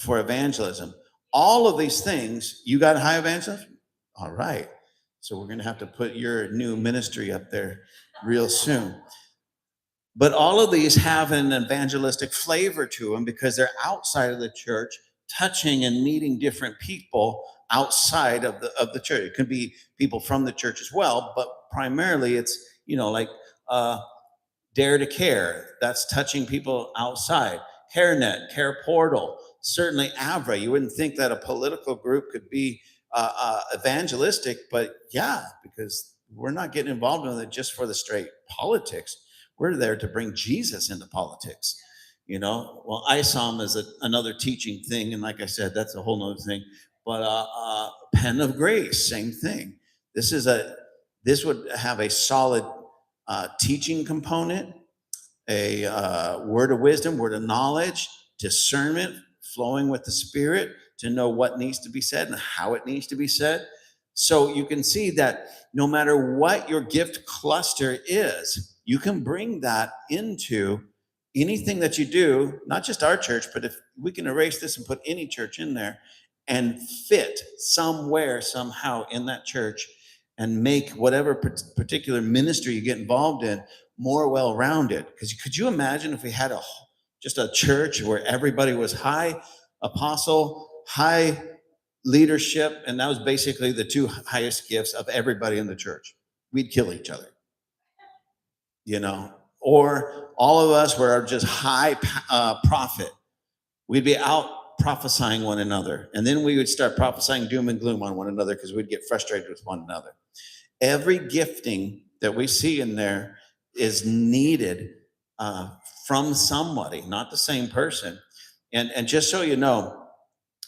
for evangelism. All of these things, you got high evangelism? All right. So we're going to have to put your new ministry up there real soon. But all of these have an evangelistic flavor to them because they're outside of the church, touching and meeting different people outside of the church. It could be people from the church as well, but primarily it's, like Dare to Care. That's touching people outside. CareNet, Care Portal, certainly AVRA. You wouldn't think that a political group could be evangelistic, but yeah, because we're not getting involved in it just for the straight politics. We're there to bring Jesus into politics. Well, ISOM is another teaching thing, and like I said, that's a whole nother thing. But Pen of Grace, same thing. This would have a solid teaching component, a word of wisdom, word of knowledge, discernment, flowing with the Spirit to know what needs to be said and how it needs to be said. So you can see that no matter what your gift cluster is, you can bring that into anything that you do, not just our church, but if we can erase this and put any church in there and fit somewhere, somehow in that church and make whatever particular ministry you get involved in more well-rounded. Because could you imagine if we had just a church where everybody was high apostle, high leadership, and that was basically the two highest gifts of everybody in the church? We'd kill each other, or all of us were just high prophet. We'd be out prophesying one another, and then we would start prophesying doom and gloom on one another because we'd get frustrated with one another. Every gifting that we see in there is needed from somebody, not the same person. And just so you know,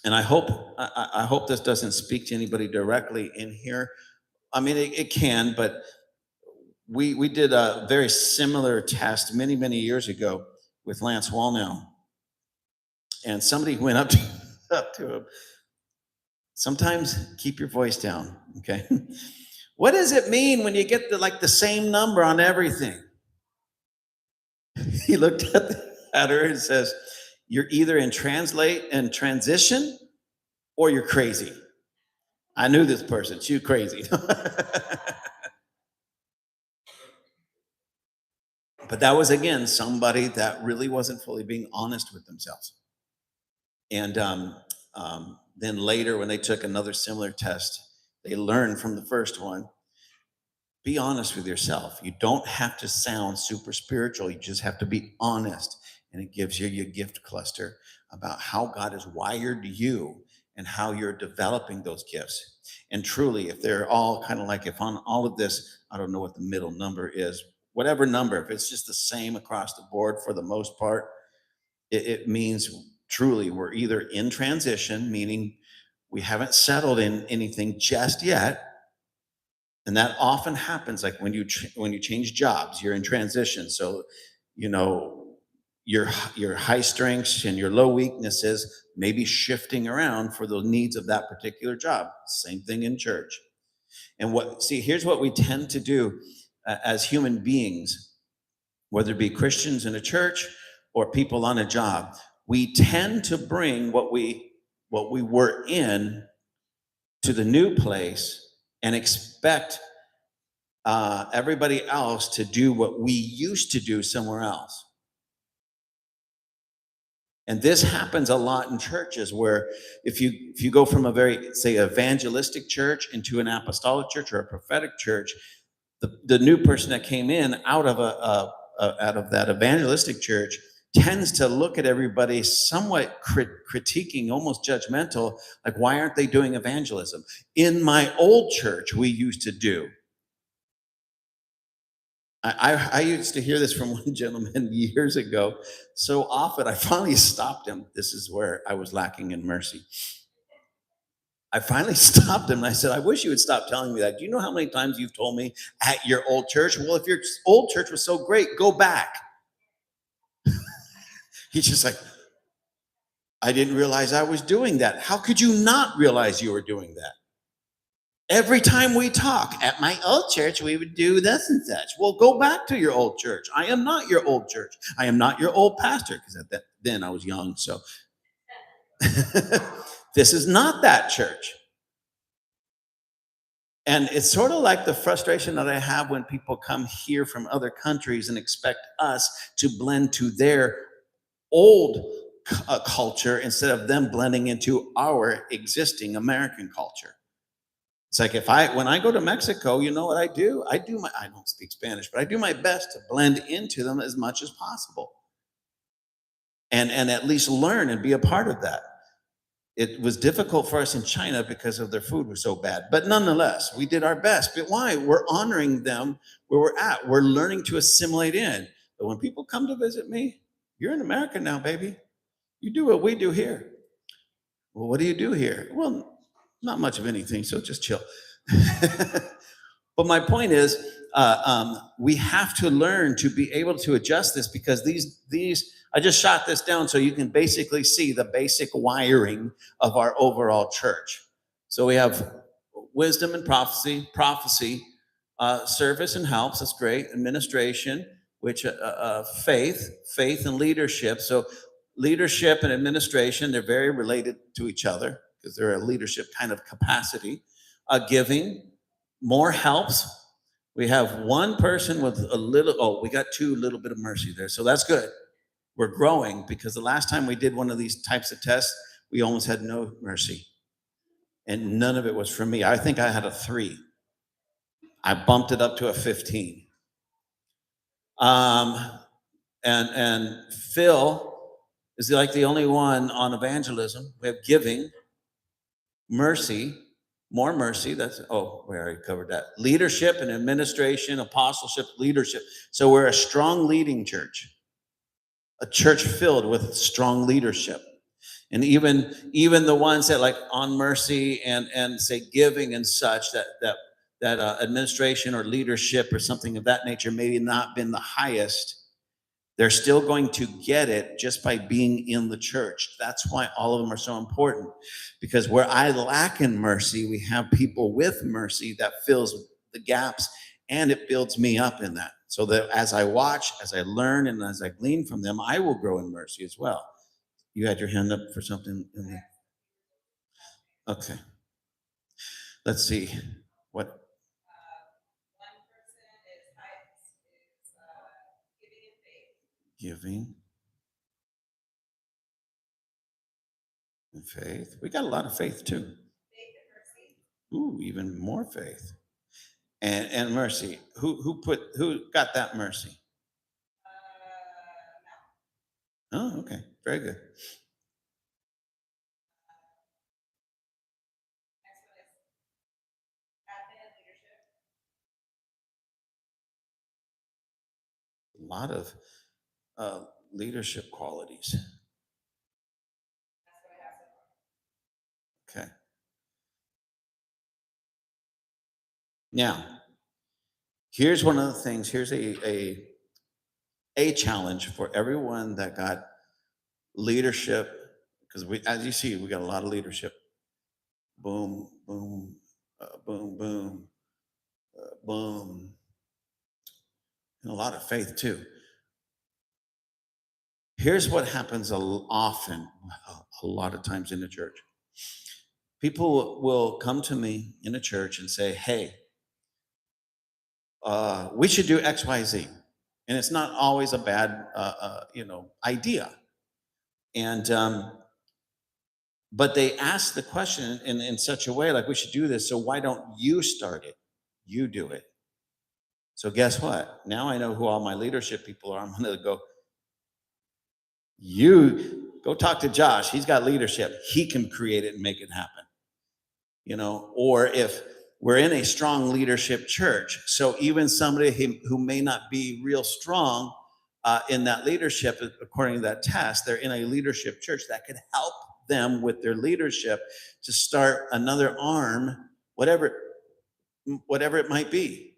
and I hope this doesn't speak to anybody directly in here. I mean, it can, but we did a very similar test many years ago with Lance Wallnau, and somebody went up to him. Sometimes keep your voice down, okay? What does it mean when you get the same number on everything? He looked at her and says, "You're either in transition or you're crazy." I knew this person. She's crazy. But that was, again, somebody that really wasn't fully being honest with themselves. And then later, when they took another similar test, they learned from the first one. Be honest with yourself. You don't have to sound super spiritual. You just have to be honest. And it gives you your gift cluster about how God has wired you and how you're developing those gifts. And truly, if they're all kind of like, if on all of this, I don't know what the middle number is, whatever number, if it's just the same across the board for the most part, it means truly we're either in transition, meaning we haven't settled in anything just yet. And that often happens, like when you change jobs, you're in transition. So, your high strengths and your low weaknesses, maybe shifting around for the needs of that particular job. Same thing in church. And here's what we tend to do as human beings, whether it be Christians in a church or people on a job. We tend to bring what we were in to the new place and expect everybody else to do what we used to do somewhere else. And this happens a lot in churches where if you go from a very, say, evangelistic church into an apostolic church or a prophetic church, the new person that came in out of that evangelistic church tends to look at everybody somewhat critiquing, almost judgmental, like, why aren't they doing evangelism? In my old church, we used to do. I used to hear this from one gentleman years ago so often. I finally stopped him. This is where I was lacking in mercy. I finally stopped him and I said, I wish you would stop telling me that. Do you know how many times you've told me at your old church? Well, if your old church was so great, go back. He's just like, I didn't realize I was doing that. How could you not realize you were doing that? Every time we talk, at my old church, we would do this and such. Well, go back to your old church. I am not your old church. I am not your old pastor, because then I was young. So this is not that church. And it's sort of like the frustration that I have when people come here from other countries and expect us to blend to their old culture instead of them blending into our existing American culture. It's like when I go to Mexico, you know what I do? I don't speak Spanish, but I do my best to blend into them as much as possible. And at least learn and be a part of that. It was difficult for us in China because of their food was so bad. But nonetheless, we did our best. But why? We're honoring them where we're at. We're learning to assimilate in. But when people come to visit me, you're in America now, baby. You do what we do here. Well, what do you do here? Well, not much of anything, so just chill. But my point is, we have to learn to be able to adjust this, because these I just shot this down so you can basically see the basic wiring of our overall church. So we have wisdom and prophecy, service and helps. That's great. Administration, which faith and leadership. So leadership and administration, they're very related to each other because they're a leadership kind of capacity. Giving, more helps. We have one person with a little, we got two little bit of mercy there. So that's good. We're growing, because the last time we did one of these types of tests, we almost had no mercy. And none of it was from me. I think I had a 3. I bumped it up to a 15. And Phil is like the only one on evangelism. We have giving, mercy, more mercy. We already covered that. Leadership and administration, apostleship, leadership. So we're a strong leading church, a church filled with strong leadership. And even the ones that, like, on mercy and say giving and such, that administration or leadership or something of that nature maybe not been the highest, they're still going to get it just by being in the church. That's why all of them are so important, because where I lack in mercy, we have people with mercy that fills the gaps, and it builds me up in that, so that as I watch, as I learn, and as I glean from them, I will grow in mercy as well. You had your hand up for something in there. Okay. Let's see. What? Giving and faith. We got a lot of faith too. Ooh, even more faith. And mercy. Who got that mercy? Oh, okay. Very good. A lot of leadership qualities. Okay. Now, here's one of the things. Here's a a challenge for everyone that got leadership, because we, as you see, we got a lot of leadership. Boom, boom, boom, boom, boom, and a lot of faith too. Here's what happens often, a lot of times in the church. People will come to me in a church and say, "Hey, we should do X, Y, Z," and it's not always a bad, idea. And but they ask the question in such a way, like, "We should do this. So why don't you start it? You do it." So guess what? Now I know who all my leadership people are. I'm going to go, you go talk to Josh. He's got leadership. He can create it and make it happen. Or if we're in a strong leadership church, so even somebody who may not be real strong in that leadership, according to that test, they're in a leadership church that could help them with their leadership to start another arm, whatever it might be,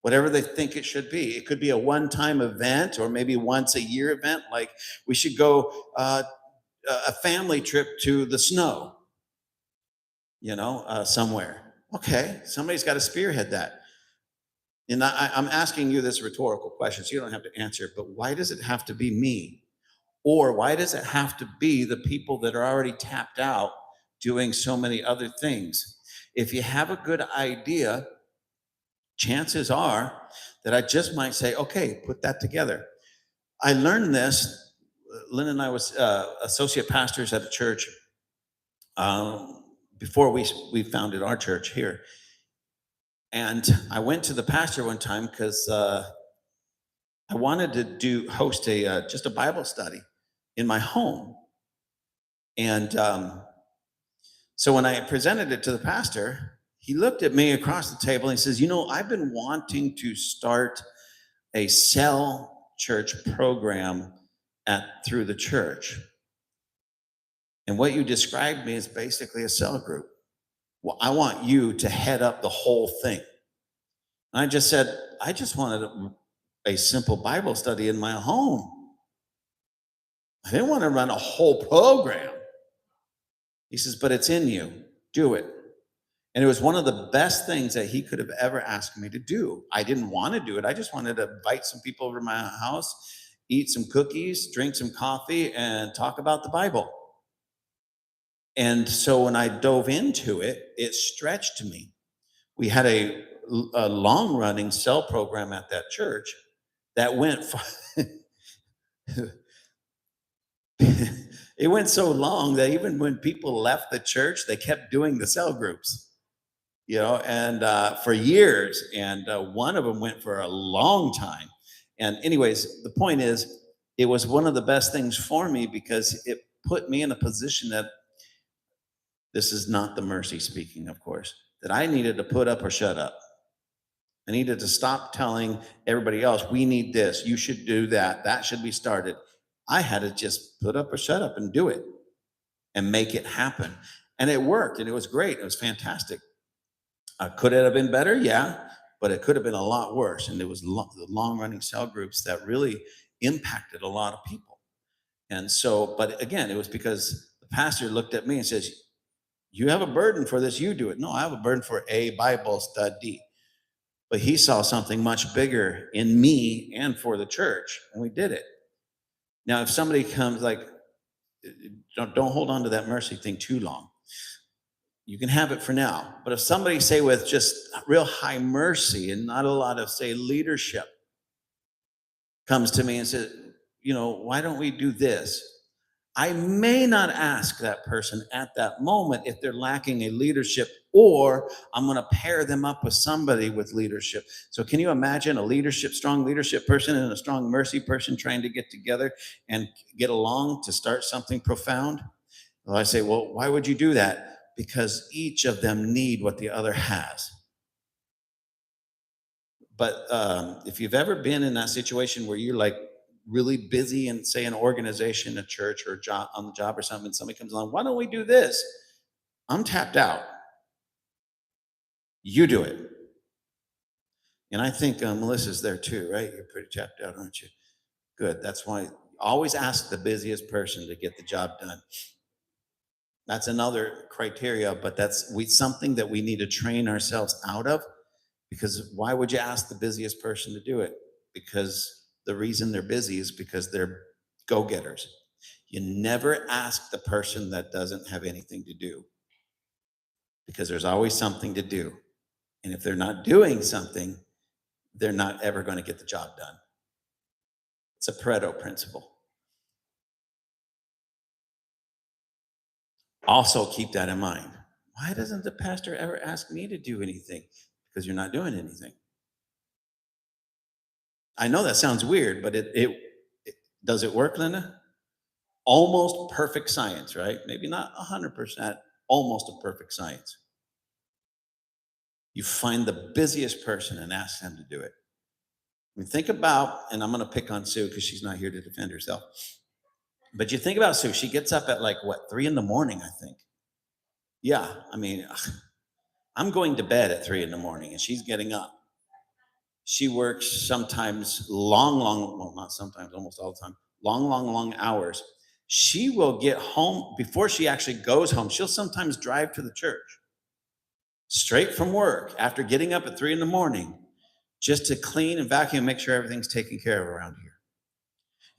whatever they think it should be. It could be a one-time event or maybe once a year event, like we should go a family trip to the snow, somewhere. Okay, somebody's got to spearhead that. And I'm asking you this rhetorical question, so you don't have to answer it, but why does it have to be me? Or why does it have to be the people that are already tapped out doing so many other things? If you have a good idea, chances are that I just might say, okay, put that together. I learned this. Lynn and I was associate pastors at a church before we founded our church here. And I went to the pastor one time because I wanted to host just a Bible study in my home. And so when I presented it to the pastor, he looked at me across the table and he says, I've been wanting to start a cell church program through the church. And what you described me is basically a cell group. Well, I want you to head up the whole thing. And I just said, I just wanted a simple Bible study in my home. I didn't want to run a whole program. He says, but it's in you. Do it. And it was one of the best things that he could have ever asked me to do. I didn't want to do it. I just wanted to invite some people over to my house, eat some cookies, drink some coffee, and talk about the Bible. And so when I dove into it, it stretched me. We had a long-running cell program at that church that went it went so long that even when people left the church, they kept doing the cell groups, and for years. And one of them went for a long time. And anyways, the point is, it was one of the best things for me because it put me in a position that, this is not the mercy speaking, of course, that I needed to put up or shut up. I needed to stop telling everybody else, we need this, you should do that, that should be started. I had to just put up or shut up and do it and make it happen. And it worked, and it was great. It was fantastic. Could it have been better? Yeah, but it could have been a lot worse. And it was the long-running cell groups that really impacted a lot of people. And so, but again, it was because the pastor looked at me and says, you have a burden for this, you do it. No, I have a burden for a Bible study. But he saw something much bigger in me and for the church, and we did it. Now, if somebody comes, like, don't hold on to that mercy thing too long. You can have it for now. But if somebody, say, with just real high mercy and not a lot of, say, leadership, comes to me and says, why don't we do this? I may not ask that person at that moment if they're lacking a leadership, or I'm going to pair them up with somebody with leadership. So can you imagine a strong leadership person and a strong mercy person trying to get together and get along to start something profound? Well, I say, well, why would you do that? Because each of them need what the other has. But if you've ever been in that situation where you're like really busy in, say, an organization, a church, or a job, on the job or something, and somebody comes along, why don't we do this? I'm tapped out. You do it. And I think Melissa's there too, right? You're pretty tapped out, aren't you? Good. That's why always ask the busiest person to get the job done. That's another criteria, but that's something that we need to train ourselves out of, because why would you ask the busiest person to do it? Because the reason they're busy is because they're go-getters. You never ask the person that doesn't have anything to do, because there's always something to do. And if they're not doing something, they're not ever going to get the job done. It's a Pareto principle. Also, keep that in mind. Why doesn't the pastor ever ask me to do anything? Because you're not doing anything. I know that sounds weird, but it does it work, Linda? Almost perfect science, right? Maybe not 100%, almost a perfect science. You find the busiest person and ask them to do it. I mean, think about, and I'm going to pick on Sue because she's not here to defend herself. But you think about Sue. She gets up at like what, 3 a.m, I think. Yeah, I mean, I'm going to bed at 3 a.m, and she's getting up. She works sometimes long, well, not sometimes, almost all the time, long hours. She will get home before she actually goes home. She'll sometimes drive to the church straight from work after getting up at 3 a.m, just to clean and vacuum and make sure everything's taken care of around here.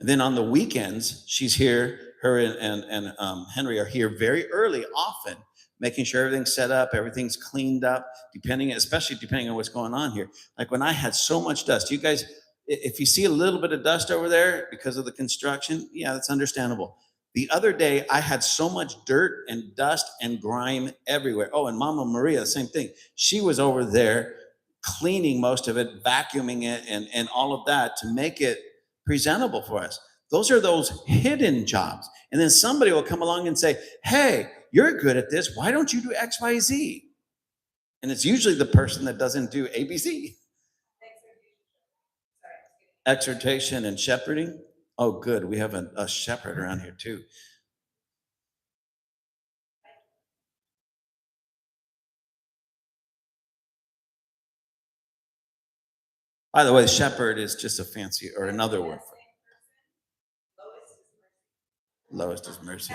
And then on the weekends, she's here. Her and Henry are here very early, often, making sure everything's set up, everything's cleaned up, especially depending on what's going on here. Like when I had so much dust, you guys, if you see a little bit of dust over there because of the construction, yeah, that's understandable. The other day, I had so much dirt and dust and grime everywhere. Oh, and Mama Maria, same thing. She was over there cleaning most of it, vacuuming it, and all of that to make it presentable for us. Those are those hidden jobs. And then somebody will come along and say, hey, you're good at this. Why don't you do X, Y, Z? And it's usually the person that doesn't do ABC. Exhortation and shepherding. Oh, good. We have a shepherd around here too. By the way, shepherd is just a fancy or another word for lowest is mercy.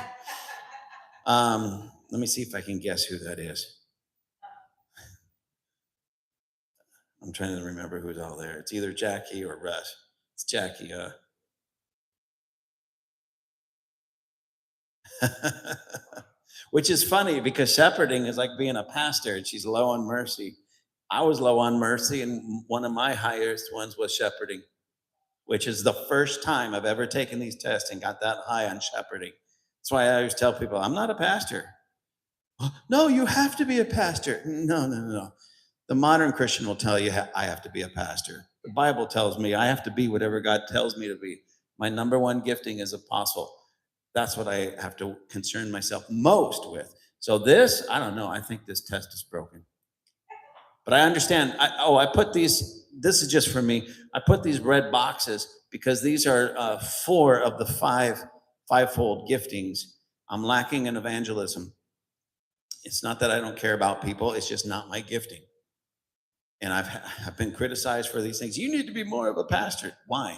Let me see if I can guess who that is. I'm trying to remember who's all there. It's either Jackie or Russ. It's Jackie, which is funny because shepherding is like being a pastor, and she's low on mercy. I was low on mercy, and one of my highest ones was shepherding, which is the first time I've ever taken these tests and got that high on shepherding. That's why I always tell people, I'm not a pastor. No, you have to be a pastor. No. The modern Christian will tell you I have to be a pastor. The Bible tells me I have to be whatever God tells me to be. My number one gifting is apostle. That's what I have to concern myself most with. So this, I don't know. I think this test is broken. But I understand. I put these, this is just for me. I put these red boxes because these are 4 of the fivefold giftings. I'm lacking in evangelism. It's not that I don't care about people. It's just not my gifting. And I've been criticized for these things. You need to be more of a pastor. Why?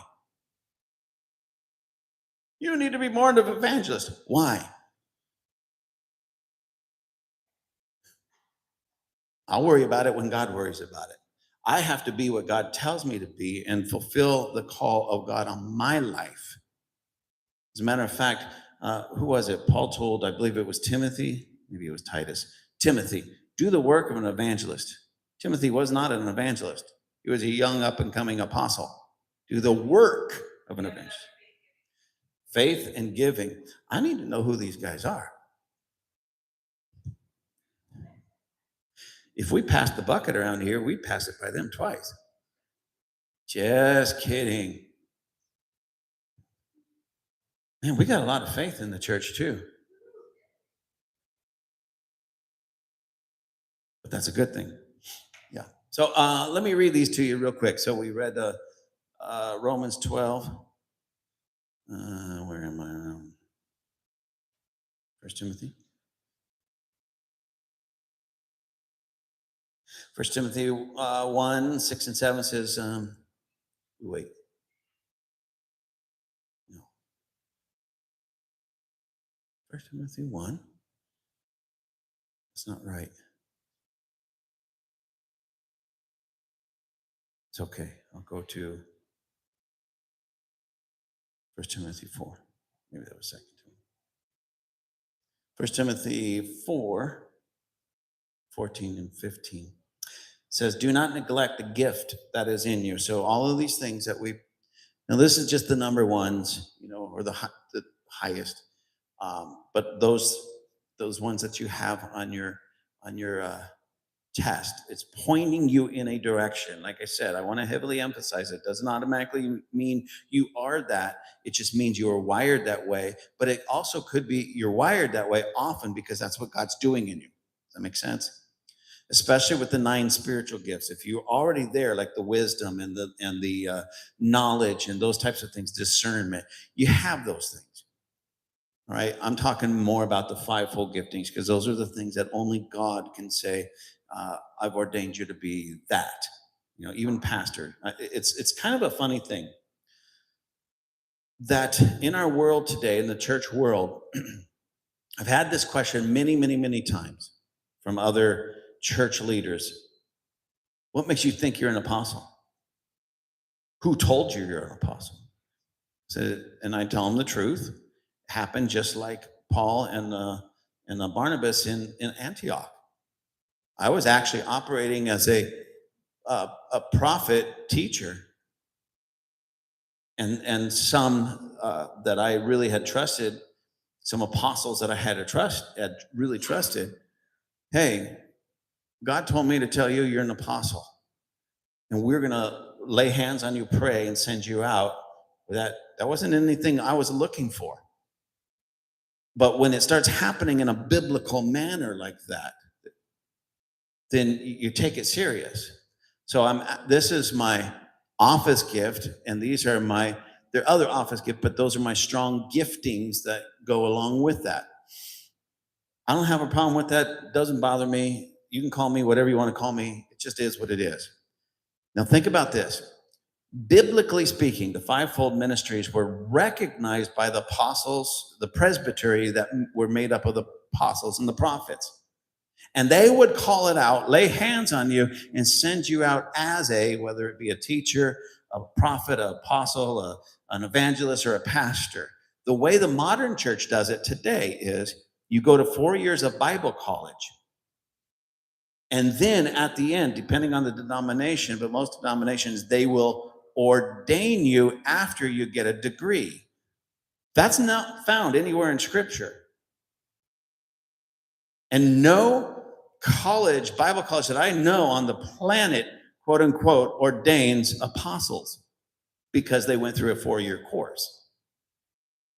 You need to be more of an evangelist. Why? I'll worry about it when God worries about it. I have to be what God tells me to be and fulfill the call of God on my life. As a matter of fact, who was it? Paul told, I believe it was Timothy, maybe it was Titus. Timothy, do the work of an evangelist. Timothy was not an evangelist. He was a young up and coming apostle. Do the work of an evangelist. Faith and giving. I need to know who these guys are. If we pass the bucket around here, we pass it by them twice. Just kidding. Man, we got a lot of faith in the church too. But that's a good thing. Yeah. So let me read these to you real quick. So we read Romans 12. Where am I? First Timothy. First Timothy 1, 6 and 7 says, wait. First Timothy 1. It's not right. It's okay. I'll go to 1 Timothy 4. Maybe that was 2 Timothy. 1 Timothy 4, 14 and 15 says, do not neglect the gift that is in you. So all of these things that now this is just the number ones, or the highest. But those ones that you have on your test, it's pointing you in a direction. Like I said, I want to heavily emphasize it doesn't automatically mean you are that. It just means you are wired that way. But it also could be you're wired that way often because that's what God's doing in you. Does that make sense? Especially with the 9 spiritual gifts. If you're already there, like the wisdom and the knowledge and those types of things, discernment, you have those things. All right. I'm talking more about the 5-fold giftings because those are the things that only God can say, I've ordained you to be that. Even pastor. It's kind of a funny thing that in our world today, in the church world, I've had this question many, many, many times from other church leaders. What makes you think you're an apostle? Who told you you're an apostle? And I tell them the truth. It happened just like Paul and Barnabas in Antioch. I was actually operating as a prophet teacher, and some that I really had trusted, some apostles that I had really trusted. Hey, God told me to tell you you're an apostle, and we're going to lay hands on you, pray, and send you out. That wasn't anything I was looking for. But when it starts happening in a biblical manner like that, then you take it serious. So this is my office gift, and these are there are other office gifts, but those are my strong giftings that go along with that. I don't have a problem with that. It doesn't bother me. You can call me whatever you want to call me. It just is what it is. Now think about this. Biblically speaking, the 5-fold ministries were recognized by the apostles, the presbytery that were made up of the apostles and the prophets. And they would call it out, lay hands on you, and send you out as whether it be a teacher, a prophet, an apostle, an evangelist, or a pastor. The way the modern church does it today is you go to 4 years of Bible college. And then at the end, depending on the denomination, but most denominations, they will ordain you after you get a degree. That's not found anywhere in Scripture. And no Bible college that I know on the planet, quote unquote, ordains apostles because they went through a 4-year course,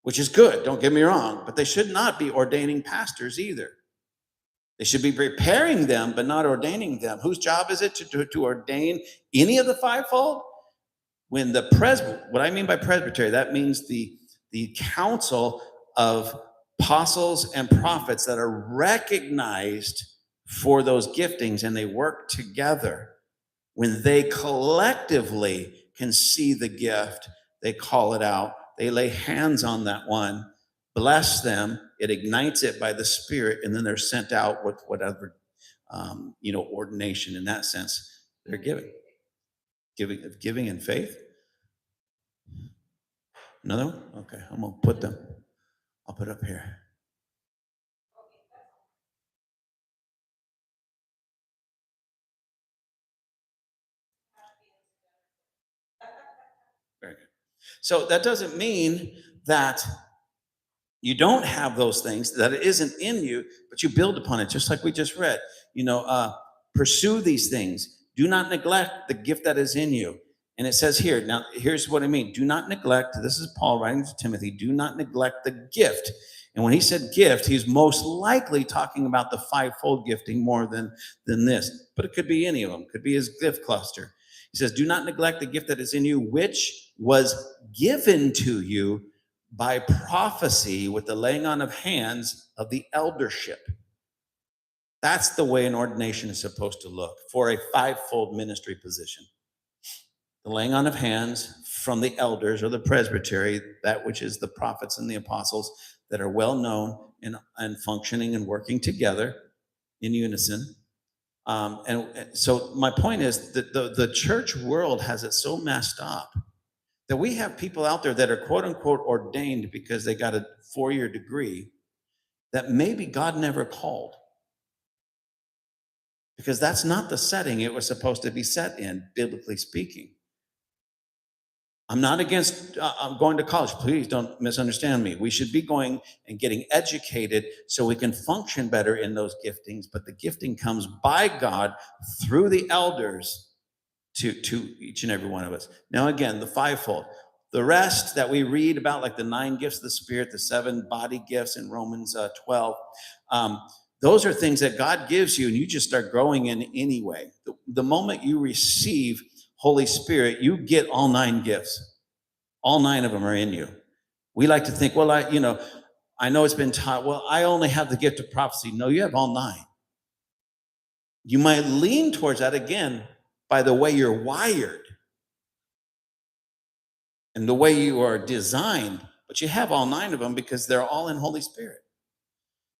which is good, don't get me wrong, but they should not be ordaining pastors either. They should be preparing them, but not ordaining them. Whose job is it to ordain any of the 5-fold? When what I mean by presbytery, that means the council of apostles and prophets that are recognized for those giftings, and they work together. When they collectively can see the gift, they call it out. They lay hands on that one, bless them, it ignites it by the Spirit, and then they're sent out with whatever, ordination in that sense they're giving. Giving in faith. Another one? Okay, I'm going to put them. I'll put up here. Very good. So that doesn't mean that you don't have those things, that it isn't in you, but you build upon it, just like we just read. Pursue these things. Do not neglect the gift that is in you. And it says here, now here's what I mean. Do not neglect, this is Paul writing to Timothy, do not neglect the gift. And when he said gift, he's most likely talking about the 5-fold gifting more than this. But it could be any of them. It could be his gift cluster. He says, do not neglect the gift that is in you, which was given to you by prophecy with the laying on of hands of the eldership. That's the way an ordination is supposed to look for a 5-fold ministry position. The laying on of hands from the elders or the presbytery, that which is the prophets and the apostles, that are well known and functioning and working together in unison. And so my point is that the church world has it so messed up that we have people out there that are quote unquote ordained because they got a 4-year degree that maybe God never called, because that's not the setting it was supposed to be set in, biblically speaking. I'm not against going to college. Please don't misunderstand me. We should be going and getting educated so we can function better in those giftings. But the gifting comes by God through the elders to each and every one of us. Now, again, the fivefold. The rest that we read about, like the 9 gifts of the Spirit, the 7 body gifts in Romans 12, those are things that God gives you, and you just start growing in anyway. The moment you receive Holy Spirit, you get all 9 gifts. All 9 of them are in you. We like to think, well, I know it's been taught, well, I only have the gift of prophecy. No, you have all 9. You might lean towards that, again, by the way you're wired and the way you are designed, but you have all 9 of them because they're all in Holy Spirit.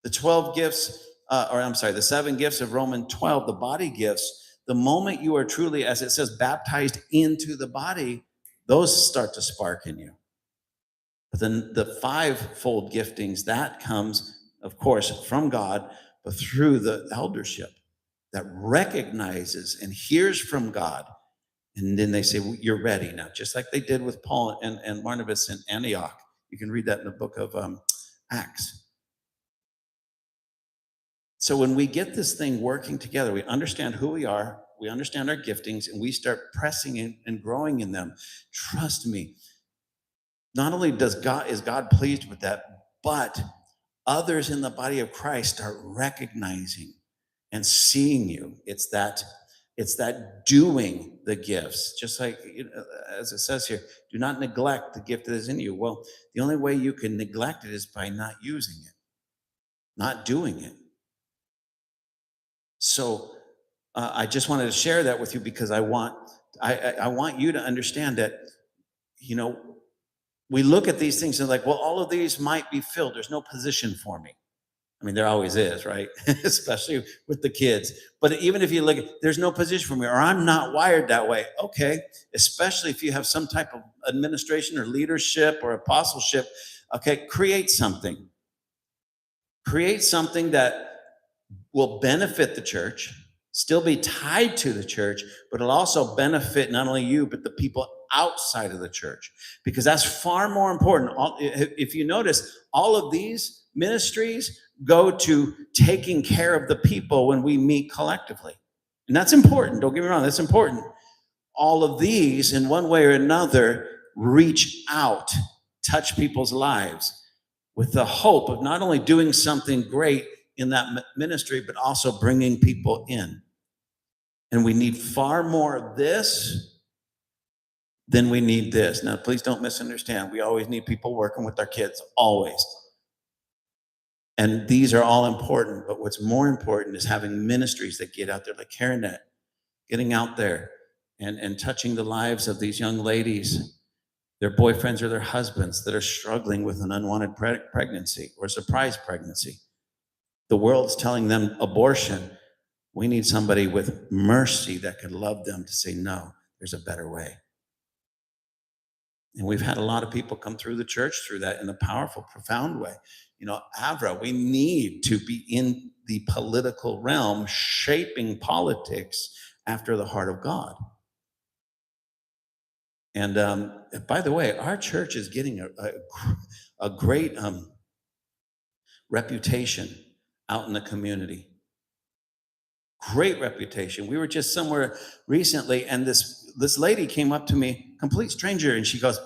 The 12 gifts, the 7 gifts of Romans 12, the body gifts, the moment you are truly, as it says, baptized into the body, those start to spark in you. But then the 5-fold giftings, that comes, of course, from God, but through the eldership that recognizes and hears from God. And then they say, well, you're ready now, just like they did with Paul and Barnabas in Antioch. You can read that in the book of Acts. So when we get this thing working together, we understand who we are, we understand our giftings, and we start pressing in and growing in them. Trust me, not only is God pleased with that, but others in the body of Christ start recognizing and seeing you. It's that doing the gifts, just like, as it says here, do not neglect the gift that is in you. Well, the only way you can neglect it is by not using it, not doing it. So I just wanted to share that with you because I want you to understand that, we look at these things and like, well, all of these might be filled. There's no position for me. I mean, there always is, right? Especially with the kids. But even if you look, there's no position for me, or I'm not wired that way. Okay, especially if you have some type of administration or leadership or apostleship. Okay, create something. Create something that will benefit the church, still be tied to the church, but it'll also benefit not only you, but the people outside of the church, because that's far more important. If you notice, all of these ministries go to taking care of the people when we meet collectively. And that's important. Don't get me wrong, that's important. All of these, in one way or another, reach out, touch people's lives with the hope of not only doing something great in that ministry, but also bringing people in. And we need far more of this than we need this. Now, please don't misunderstand. We always need people working with our kids, always. And these are all important, but what's more important is having ministries that get out there, like CareNet, getting out there and touching the lives of these young ladies, their boyfriends or their husbands that are struggling with an unwanted pregnancy or surprise pregnancy. The world's telling them abortion. We need somebody with mercy that could love them to say, no, there's a better way. And we've had a lot of people come through the church through that in a powerful, profound way. Avra, we need to be in the political realm, shaping politics after the heart of God. And by the way, our church is getting a great reputation out in the community. Great reputation. We were just somewhere recently, and this lady came up to me, complete stranger, and she goes,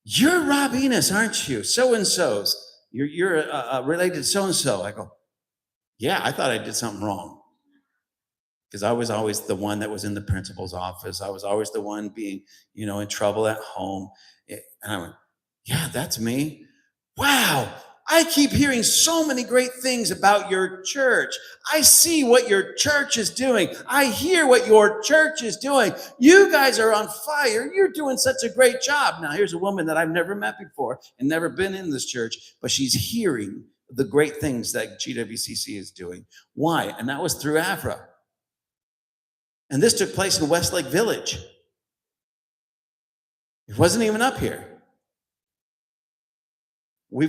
"You're Rob Enos, aren't you? So-and-so's. You're related to so-and-so." I go, "Yeah, I thought I did something wrong." Because I was always the one that was in the principal's office. I was always the one being, in trouble at home. And I went, "Yeah, that's me." "Wow, I keep hearing so many great things about your church. I see what your church is doing. I hear what your church is doing. You guys are on fire. You're doing such a great job. Now, here's a woman that I've never met before and never been in this church, but she's hearing the great things that GWCC is doing. Why? And that was through Avra. And this took place in Westlake Village. It wasn't even up here. We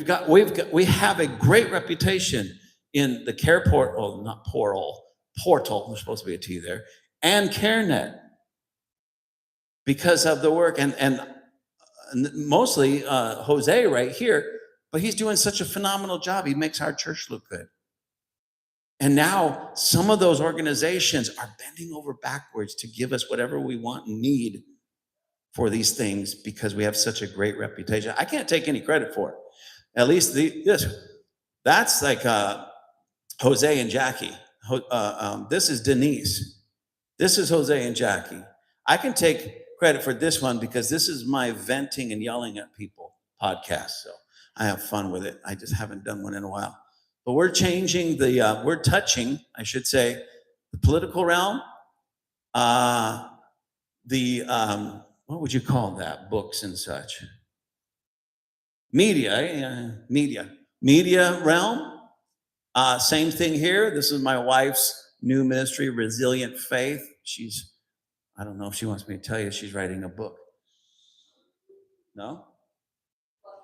have a great reputation in the Care Portal, not Portal, there's supposed to be a T there, and CareNet because of the work and mostly Jose right here, but he's doing such a phenomenal job. He makes our church look good. And now some of those organizations are bending over backwards to give us whatever we want and need for these things because we have such a great reputation. I can't take any credit for it. At least that's like Jose and Jackie. This is Denise. This is Jose and Jackie. I can take credit for this one because this is my venting and yelling at people podcast. So I have fun with it. I just haven't done one in a while. But we're changing we're touching, I should say, the political realm, what would you call that? Books and such. Media realm. Same thing here. This is my wife's new ministry, Resilient Faith. I don't know if she wants me to tell you, she's writing a book. No?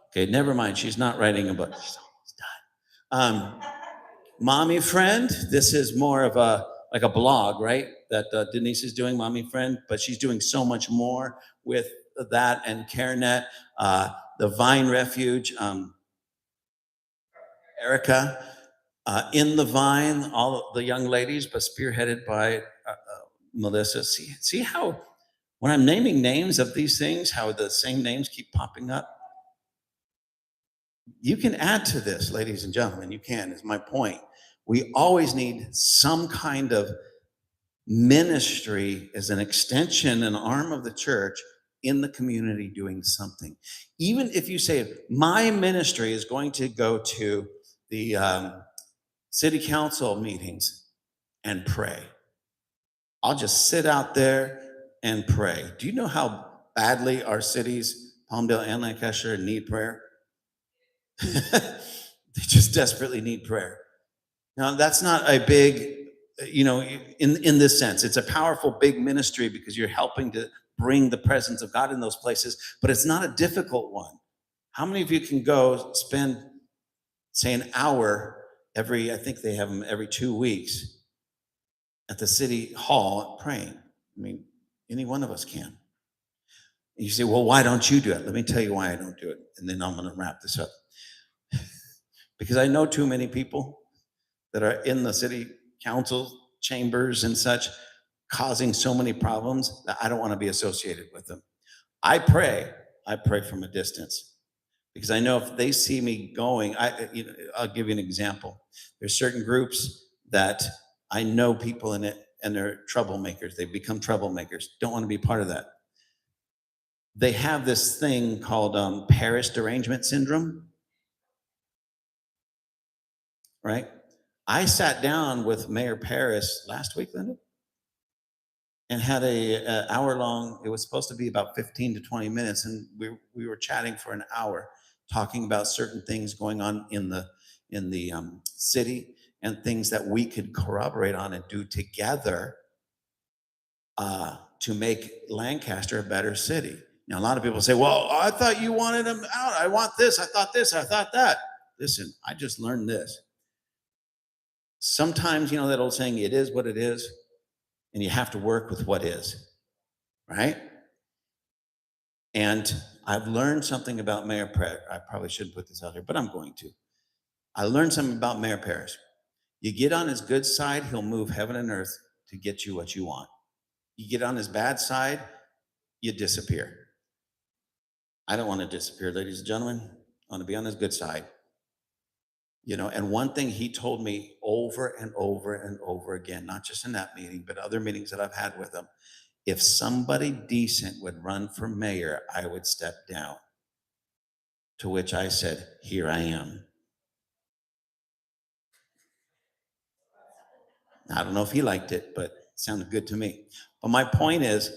Okay, never mind. She's not writing a book. She's almost done. Mommy Friend. This is more of like a blog, right? That Denise is doing, Mommy Friend, but she's doing so much more with that and CareNet. The Vine Refuge, Erica, In the Vine, all the young ladies, but spearheaded by Melissa. See how, when I'm naming names of these things, how the same names keep popping up? You can add to this, ladies and gentlemen, you can, is my point. We always need some kind of ministry as an extension, an arm of the church in the community doing something. Even if you say, my ministry is going to go to the city council meetings and pray. I'll just sit out there and pray. Do you know how badly our cities, Palmdale and Lancaster, need prayer? They just desperately need prayer. Now, that's not a big, in this sense, it's a powerful, big ministry because you're helping to bring the presence of God in those places, but it's not a difficult one. How many of you can go spend, say, an hour I think they have them every 2 weeks at the city hall praying? I mean, any one of us can. And you say, well, why don't you do it? Let me tell you why I don't do it. And then I'm going to wrap this up. Because I know too many people that are in the city council chambers and such, causing so many problems that I don't want to be associated with them. I pray from a distance because I know if they see me going, I'll give you an example. There's certain groups that I know people in it and they're troublemakers. They've become troublemakers. Don't want to be part of that. They have this thing called Paris derangement syndrome, right? I sat down with Mayor Paris last week, Linda, and had an hour-long, it was supposed to be about 15 to 20 minutes, and we were chatting for an hour, talking about certain things going on in the city and things that we could corroborate on and do together to make Lancaster a better city. Now, a lot of people say, well, I thought you wanted them out. I want this. I thought this. I thought that. Listen, I just learned this. Sometimes, that old saying, it is what it is, and you have to work with what is, right? And I've learned something about Mayor Paris. I probably shouldn't put this out here, but I'm going to. I learned something about Mayor Paris. You get on his good side, he'll move heaven and earth to get you what you want. You get on his bad side, you disappear. I don't want to disappear, ladies and gentlemen. I want to be on his good side. And one thing he told me over and over and over again, not just in that meeting, but other meetings that I've had with him, if somebody decent would run for mayor, I would step down. To which I said, here I am. I don't know if he liked it, but it sounded good to me. But my point is,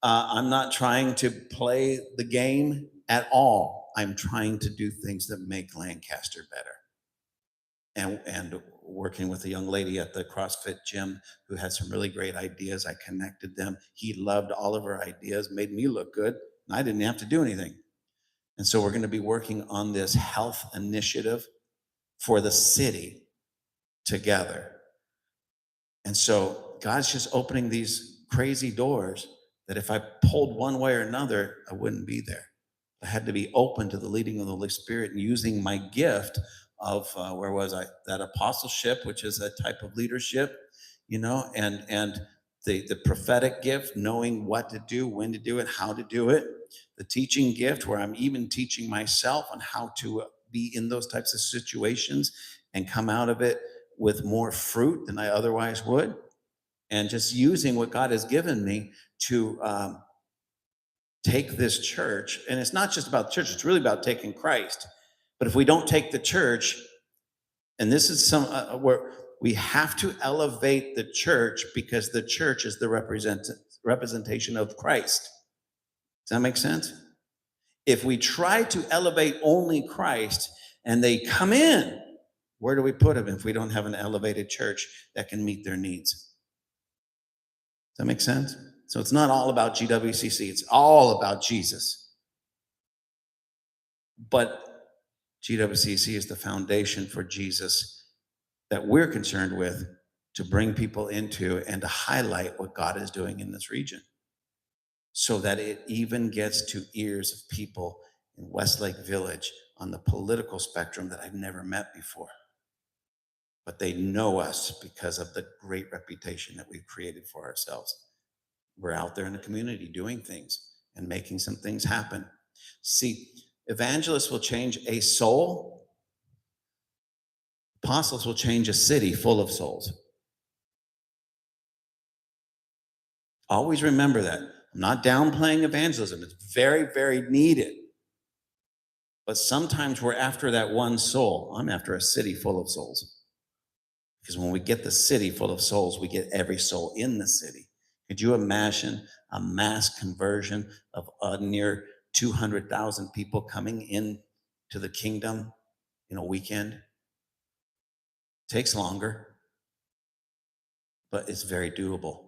I'm not trying to play the game at all. I'm trying to do things that make Lancaster better. And working with a young lady at the CrossFit gym who had some really great ideas. I connected them. He loved all of her ideas, made me look good, and I didn't have to do anything. And so we're going to be working on this health initiative for the city together. And so God's just opening these crazy doors that if I pulled one way or another, I wouldn't be there. I had to be open to the leading of the Holy Spirit and using my gift of where was I? That apostleship, which is a type of leadership, and the prophetic gift, knowing what to do, when to do it, how to do it. The teaching gift, where I'm even teaching myself on how to be in those types of situations and come out of it with more fruit than I otherwise would. And just using what God has given me to take this church. And it's not just about the church, it's really about taking Christ. But if we don't take the church, and this is some where we have to elevate the church because the church is the representation of Christ. Does that make sense? If we try to elevate only Christ and they come in, where do we put them if we don't have an elevated church that can meet their needs? Does that make sense? So it's not all about GWCC. It's all about Jesus. But GWCC is the foundation for Jesus that we're concerned with to bring people into and to highlight what God is doing in this region so that it even gets to ears of people in Westlake Village on the political spectrum that I've never met before. But they know us because of the great reputation that we've created for ourselves. We're out there in the community doing things and making some things happen. See, evangelists will change a soul. Apostles will change a city full of souls. Always remember that. I'm not downplaying evangelism. It's very, very needed. But sometimes we're after that one soul. I'm after a city full of souls. Because when we get the city full of souls, we get every soul in the city. Could you imagine a mass conversion of near 200,000 people coming in to the kingdom in a weekend? It takes longer, but it's very doable.